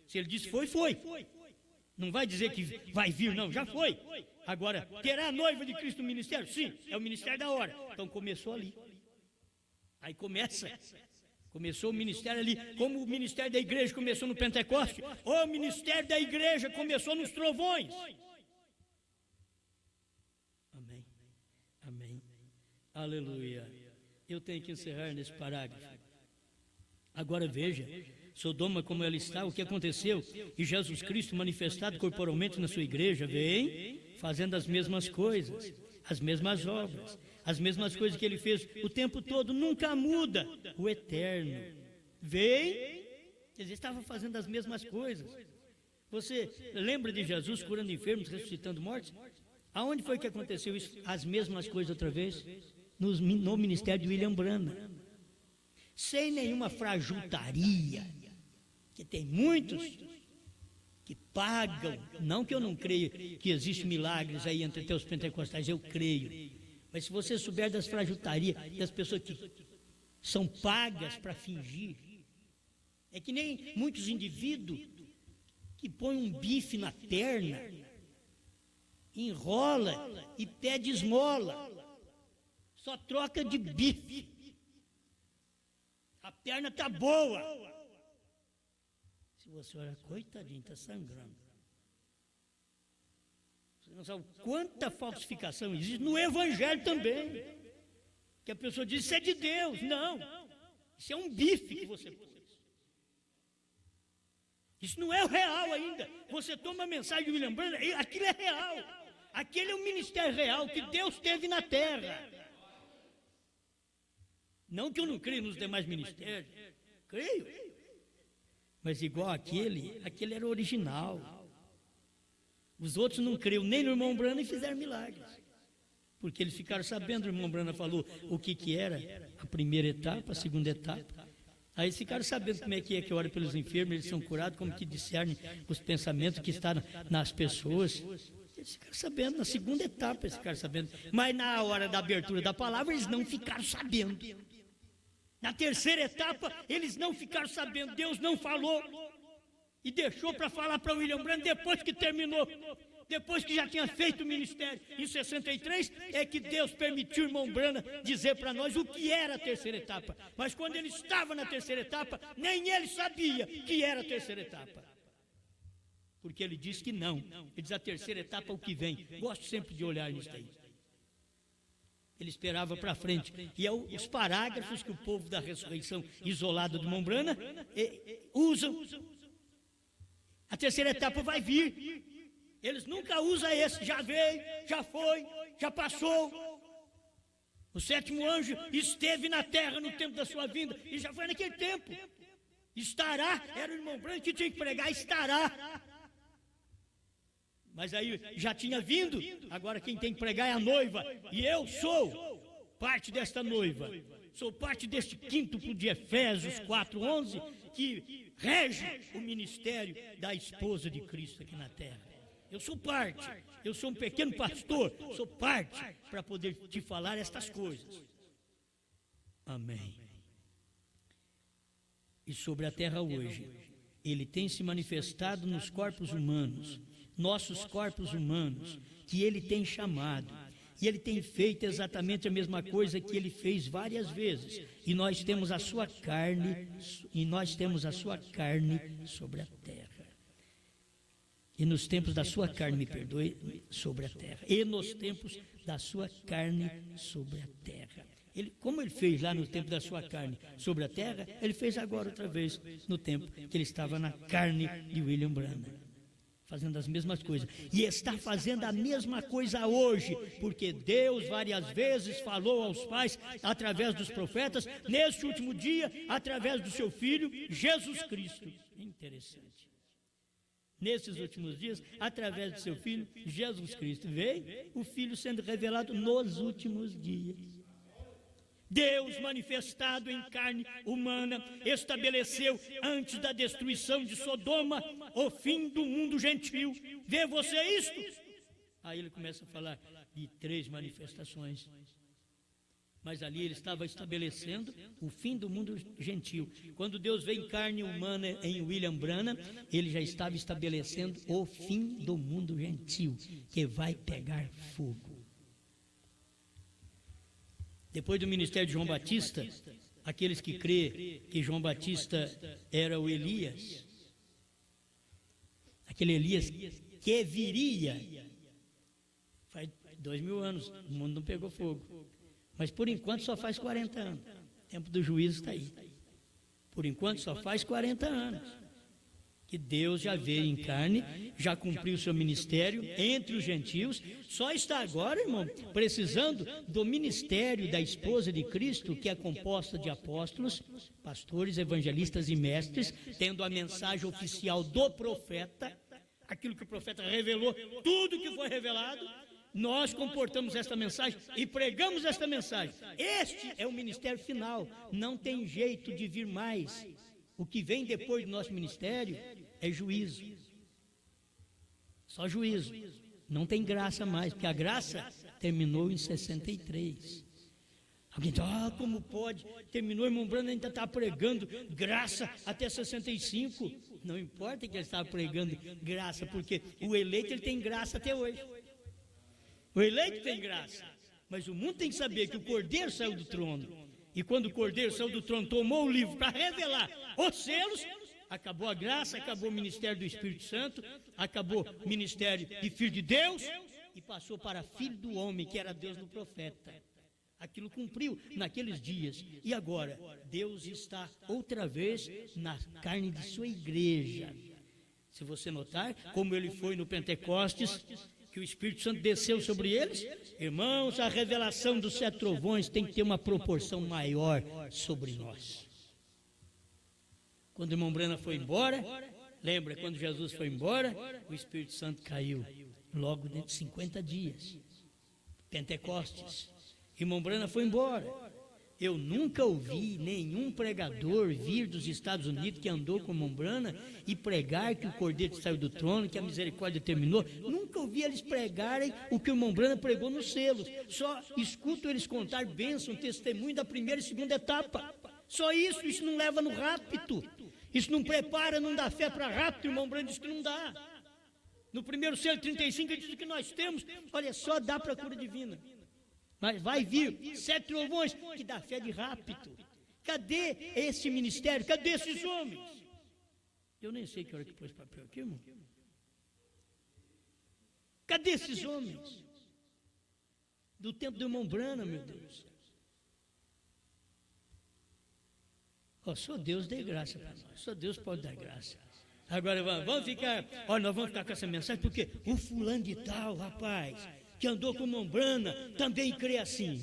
Se ele disse foi, foi. Não vai dizer que vai vir, não, já foi. Agora, terá a noiva de Cristo no ministério? Sim, é o ministério da hora. Então começou ali. Aí começou o ministério ali, como o ministério da igreja começou no Pentecoste, o ministério da igreja começou nos trovões. Amém, amém, aleluia. Eu tenho que encerrar nesse parágrafo. Agora veja, Sodoma como ela está, o que aconteceu? E Jesus Cristo manifestado corporalmente na sua igreja, vem fazendo as mesmas coisas, as mesmas obras, as mesmas coisas que ele fez o tempo todo, nunca muda. O eterno vem, ele estava fazendo as mesmas coisas. Você lembra de Jesus curando enfermos, ressuscitando mortos? Aonde foi que aconteceu isso? As mesmas coisas outra vez? No ministério de William Branham. Sem nenhuma fragiltaria, que tem muitos que pagam, não que eu não creia que existem milagres aí entre os pentecostais, eu creio, mas se você souber das fragiltarias, das pessoas que são pagas para fingir, é que nem muitos indivíduos que põem um bife na perna, enrola e pede esmola, só troca de bife. A perna está boa. Se você olhar, coitadinho, está sangrando. Você não sabe quanta falsificação existe no evangelho também. Que a pessoa diz, isso é de Deus. Não, isso é um bife que você pôs. Isso não é o real ainda. Você toma a mensagem de William Branham, aquilo é real. Aquele é o ministério real que Deus teve na terra. Não que eu não creio nos demais ministérios, creio. Mas igual aquele era original. Os outros não creram nem no irmão Branham e fizeram milagres. Porque eles ficaram sabendo, o irmão Branham falou o que era a primeira etapa, a segunda etapa. Aí eles ficaram sabendo como é que ora pelos enfermos, eles são curados, como que discernem os pensamentos que estão nas pessoas. Eles ficaram sabendo, na segunda etapa eles ficaram sabendo. Mas na hora da abertura da palavra, eles não ficaram sabendo. Na terceira etapa, eles não ficaram sabendo, Deus não falou. E deixou para falar para William Branham depois que terminou. Depois que já tinha feito o ministério. Em 63 é que Deus permitiu o irmão Branham dizer para nós o que era a terceira etapa. Mas quando ele estava na terceira etapa, nem ele sabia que era a terceira etapa. Porque ele disse que não. Ele diz a terceira etapa é o que vem. Gosto sempre de olhar nisso aí. Ele esperava para frente. E é os parágrafos que o povo da ressurreição isolada do irmão Branham usam. A terceira etapa vai vir. Eles nunca usam esse, já veio, já foi, já passou. O sétimo anjo esteve na terra no tempo da sua vinda, e já foi naquele tempo. Estará, era o irmão Branham que tinha que pregar, estará. Mas aí já tinha vindo, agora quem tem que pregar é a noiva, e eu sou parte desta noiva. Sou parte deste quíntuplo de Efésios 4:11, que rege o ministério da esposa de Cristo aqui na terra. Eu sou parte, eu sou um pequeno pastor, sou parte para poder te falar estas coisas. Amém. E sobre a terra hoje, ele tem se manifestado nos corpos humanos, nossos corpos humanos, que ele tem chamado. E ele tem feito exatamente a mesma coisa que ele fez várias vezes. E nós temos a sua carne, sobre a terra. E nos tempos da sua carne, me perdoe, sobre a terra. E nos tempos da sua carne sobre a terra. Como ele fez lá no tempo da sua carne sobre a terra, ele fez agora outra vez, no tempo que ele estava na carne de William Branham. Fazendo as mesmas coisas. E está fazendo a mesma coisa hoje, porque Deus várias vezes falou aos pais, através dos profetas, neste último dia, através do seu Filho, Jesus Cristo. Interessante. Nesses últimos dias, através do seu Filho, Jesus Cristo, veio o Filho sendo revelado nos últimos dias. Deus manifestado em carne humana estabeleceu antes da destruição de Sodoma o fim do mundo gentil. Vê você isto? Aí ele começa a falar de 3 manifestações. Mas ali ele estava estabelecendo o fim do mundo gentil. Quando Deus veio em carne humana em William Branham, ele já estava estabelecendo o fim do mundo gentil, que vai pegar fogo. Depois do ministério de João Batista, aqueles que crêem que João Batista era o Elias, aquele Elias que viria, faz 2000 anos, o mundo não pegou fogo. Mas por enquanto só faz 40 anos. O tempo do juízo está aí. Por enquanto só faz 40 anos. Que Deus já veio em carne, já cumpriu o seu ministério entre os gentios. Só está agora, irmão, precisando do ministério da esposa de Cristo, que é composta de apóstolos, pastores, evangelistas e mestres, tendo a mensagem oficial do profeta, aquilo que o profeta revelou, tudo que foi revelado. Nós comportamos esta mensagem e pregamos esta mensagem. Este é o ministério final. Não tem jeito de vir mais. O que vem depois do nosso ministério é juízo. Só juízo. Não tem graça mais, porque a graça terminou em 63. Alguém diz, como pode? Terminou, irmão Branham ainda está pregando graça até 65. Não importa que ele estava pregando graça, porque o eleito ele tem graça até hoje. O eleito tem graça, mas o mundo tem que saber que o Cordeiro saiu do trono. E quando o Cordeiro saiu do trono, tomou o livro para revelar os selos, acabou a graça, acabou o ministério do Espírito Santo, acabou o ministério de Filho de Deus, e passou para Filho do Homem, que era Deus no profeta. Aquilo cumpriu naqueles dias. E agora, Deus está outra vez na carne de sua igreja. Se você notar, como ele foi no Pentecostes, que o Espírito Santo desceu sobre eles, irmãos, a revelação dos 7 trovões tem que ter uma proporção maior sobre nós. Quando o irmão Branham foi embora, lembra, quando Jesus foi embora, o Espírito Santo caiu logo dentro de 50 dias. Pentecostes. Irmão Branham foi embora. Eu nunca ouvi nenhum pregador vir dos Estados Unidos que andou com o irmão Branham e pregar que o Cordeiro saiu do trono, que a misericórdia terminou. Nunca ouvi eles pregarem o que o irmão Branham pregou nos selos. Só escuto eles contar bênção, testemunho da primeira e segunda etapa. Só isso não leva no rapto. Isso não prepara, não dá fé para rapto. O irmão Branham diz que não dá. No primeiro selo 35 ele diz que nós temos, olha só, dá para a cura divina. Mas vai vir 7 trovões que dá fé de rapto. Cadê esse ministério? Cadê esses homens? Eu nem sei que hora que pôs papel aqui, irmão. Cadê esses homens? Do tempo do irmão Branham, meu Deus do céu. Só Deus dê graça para nós. Só Deus pode dar graça. Agora vamos ficar, nós vamos ficar com essa mensagem, porque o fulano de tal, rapaz, que andou com o irmão Branham, também crê assim.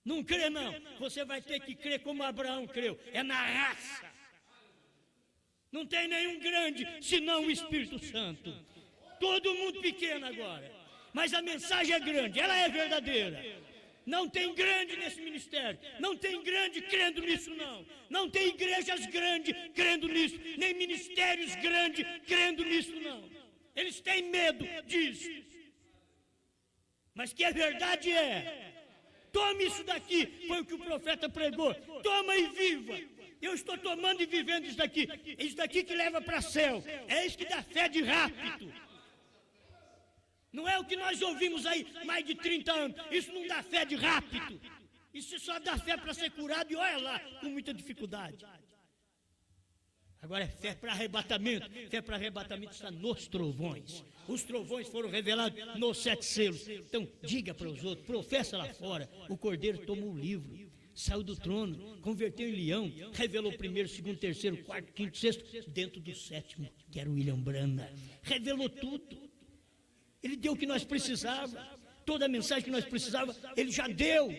Não crê não. Você vai ter que crer como Abraão creu. É na raça. Não tem nenhum grande, senão o Espírito Santo. Todo mundo pequeno agora. Mas a mensagem é grande, ela é verdadeira. Não tem grande nesse ministério. Não tem grande crendo nisso, não. Não tem igrejas grandes crendo nisso. Nem ministérios grandes crendo nisso, não. Eles têm medo disso. Mas que a verdade é. Tome isso daqui. Foi o que o profeta pregou. Toma e viva. Eu estou tomando e vivendo isso daqui. É isso daqui que leva para o céu. É isso que dá fé de rapto. Não é o que nós ouvimos aí mais de 30 anos. Isso não dá fé de rapto. Isso só dá fé para ser curado e olha lá, com muita dificuldade. Agora é fé para arrebatamento. Fé para arrebatamento está nos trovões. Os trovões foram revelados nos 7 selos. Então diga para os outros, professa lá fora. O Cordeiro tomou o livro, saiu do trono, converteu em leão, revelou o 1º, 2º, 3º, 4º, 5º, 6º, dentro do 7º, que era o William Branham. Revelou tudo. Ele deu o que nós precisávamos, toda a mensagem que nós precisávamos, ele já deu.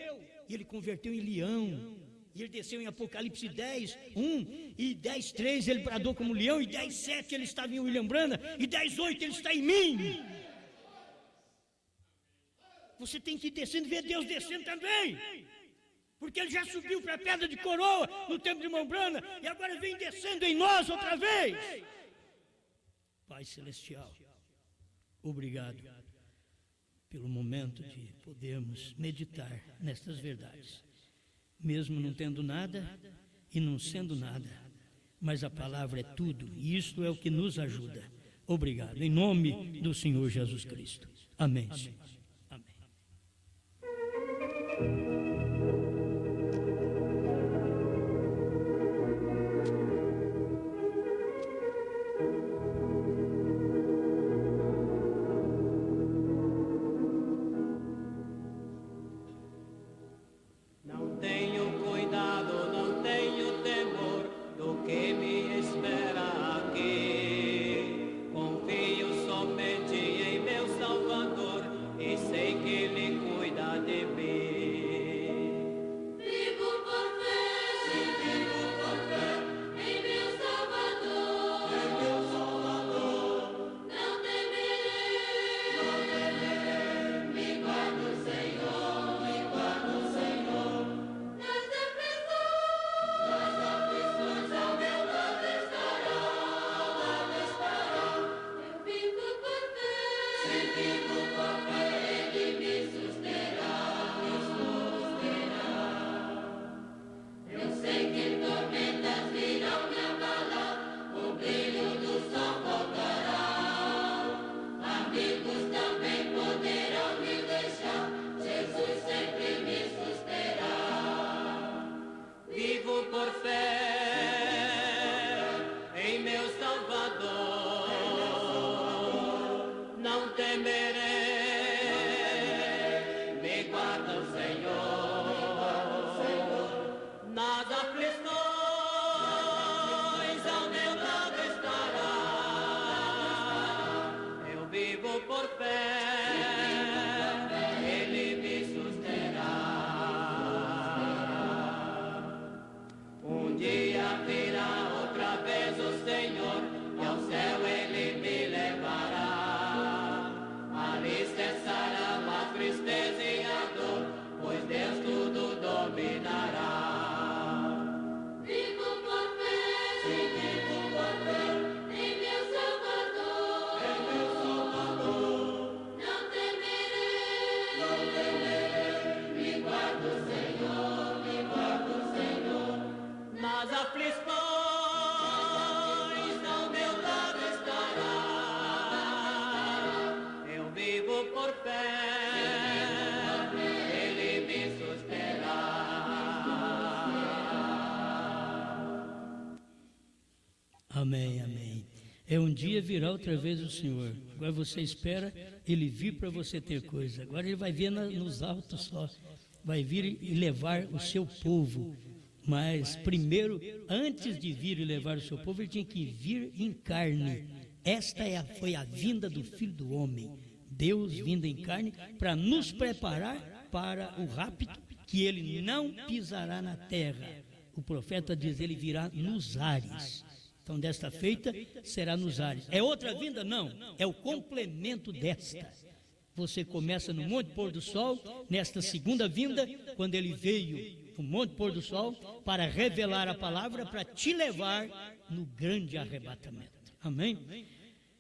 E ele converteu em leão. E ele desceu em Apocalipse 10, 1 e 10, 3, ele bradou como leão. E 10, 7 ele estava em William Branham. E 10, 8 ele está em mim. Você tem que ir descendo, ver Deus descendo também. Porque ele já subiu para a pedra de coroa no tempo de irmão Branham. E agora vem descendo em nós outra vez. Pai Celestial, obrigado pelo momento de podermos meditar nestas verdades, mesmo não tendo nada e não sendo nada, mas a palavra é tudo, e isto é o que nos ajuda. Obrigado, em nome do Senhor Jesus Cristo. Amém, Senhor. Amém. Nas aflições ao meu lado estará. vivo por fé, Ele me susterá. Um dia virá outra vez o Senhor, e ao céu Ele me levará. Ali cessará a tristeza e a dor, pois Deus tudo dominará. Vivo por fé, sim, vivo por fé, em meu Salvador, não temerei, me guarda o Senhor, Nas aflições ao meu lado estará. Eu vivo por fé, Ele me susterá. Amém, amém. É um dia virá outra vez o Senhor. Agora você espera Ele vir para você ter coisa. Agora Ele vai vir nos altos só. Vai vir e levar o seu povo. Mas primeiro, antes de vir e levar o seu povo, Ele tinha que vir em carne. Esta foi a vinda do Filho do Homem. Deus vindo em carne para nos preparar para o rapto, que Ele não pisará na terra. O profeta diz, Ele virá nos ares. Então, desta feita, será nos ares. É outra vinda? Não. É o complemento desta. Você começa no Monte Pôr do Sol, nesta segunda vinda, quando Ele veio no Monte Pôr do Sol, para revelar a palavra, para te levar no grande arrebatamento. Amém?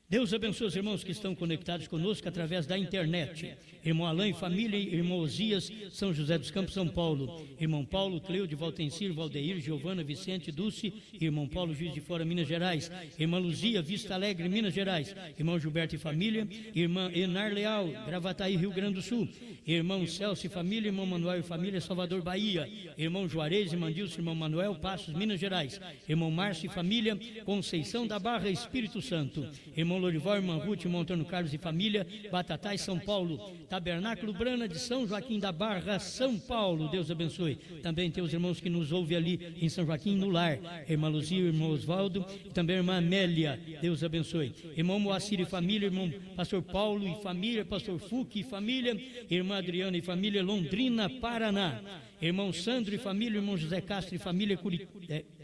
Deus abençoe os irmãos que estão conectados conosco através da internet. Irmão Alain e família, irmão Osias, São José dos Campos, São Paulo. Irmão Paulo, Cleude, Valtencir, Valdeir, Giovana, Vicente, Dulce. Irmão Paulo, Juiz de Fora, Minas Gerais. Irmã Luzia, Vista Alegre, Minas Gerais. Irmão Gilberto e família. Irmã Enar Leal, Gravataí, Rio Grande do Sul. Irmão Celso e família. Irmão Manuel e família, Salvador, Bahia. Irmão Juarez, irmão Dilson, irmão Manuel, Passos, Minas Gerais. Irmão Márcio e família, Conceição da Barra, Espírito Santo. Irmão Lorival, irmã Ruth, irmão Antônio Carlos e família, Batatais, São Paulo. Tabernáculo Brana de São Joaquim da Barra, São Paulo. Deus abençoe. Também tem os irmãos que nos ouvem ali em São Joaquim, no lar. Irmã Luzia, irmão Osvaldo e também a irmã Amélia. Deus abençoe. Irmão Moacir e família, irmão Pastor Paulo e família, Pastor Fuque e família, irmã Adriana e família, Londrina, Paraná. Irmão Sandro e família, irmão José Castro e família,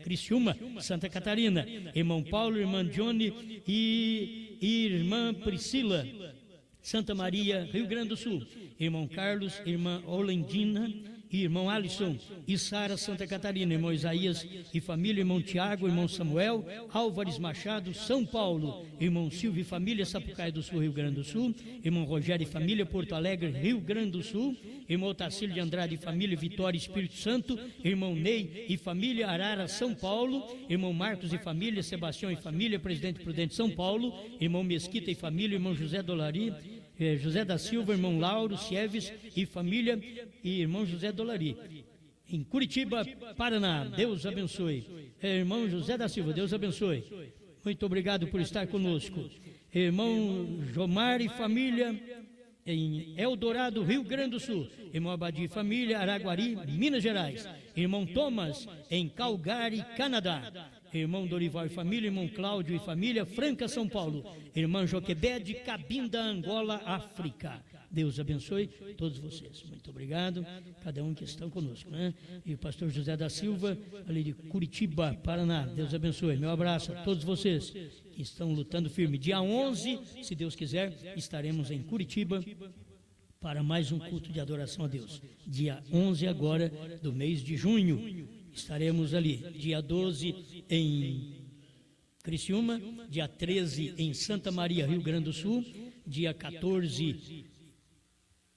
Criciúma, Santa Catarina. Irmão Paulo, irmã Johnny e irmã Priscila, Santa Maria, Rio Grande do Sul. Irmão Carlos, irmã Olendina e irmão Alisson e Sara, Santa Catarina. Irmão Isaías e família, irmão Tiago, irmão Samuel, Álvares Machado, São Paulo. Irmão Silvio e família, Sapucaia do Sul, Rio Grande do Sul. Irmão Rogério e família, Porto Alegre, Rio Grande do Sul. Irmão Tacílio de Andrade e família, Vitória, Espírito Santo. Irmão Ney e família, Arara, São Paulo. Irmão Marcos e família, Sebastião e família, Presidente Prudente, São Paulo. Irmão Mesquita e família, irmão José Dolari, José da Silva, irmão Lauro, Sieves e família, e irmão José Dolari. Em Curitiba, Paraná, Deus abençoe. Irmão José da Silva, Deus abençoe. Muito obrigado por estar conosco. Irmão Jomar e família, em Eldorado, Rio Grande do Sul. Irmão Abadi e família, Araguari, Minas Gerais. Irmão Thomas, em Calgary, Canadá. Irmão Dorival e família, irmão Cláudio e família, Franca, São Paulo. Irmã Joquebede, Cabinda, Angola, África. Deus abençoe todos vocês. Muito obrigado, cada um que estão conosco, né? E o pastor José da Silva, ali de Curitiba, Paraná. Deus abençoe. Meu abraço a todos vocês que estão lutando firme. Dia 11, se Deus quiser, estaremos em Curitiba para mais um culto de adoração a Deus. Dia 11 agora do mês de junho. Estaremos ali. Dia 12 em Criciúma, dia 13 em Santa Maria, Rio Grande do Sul, dia 14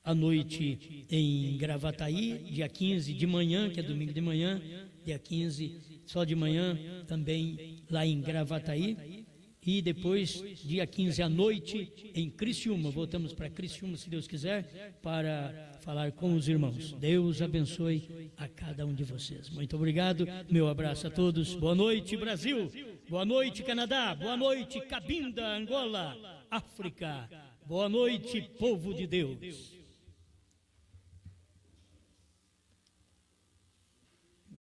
à noite em Gravataí, dia 15 de manhã, que é domingo de manhã, dia 15 só de manhã, também lá em Gravataí, e depois, dia 15 à noite, em Criciúma. Voltamos para Criciúma, se Deus quiser, para falar com os irmãos. Deus abençoe a cada um de vocês. Muito obrigado, meu abraço a todos. Boa noite, Brasil. Boa noite, Canadá. Boa noite, Cabinda, Angola, África. Boa noite, povo de Deus.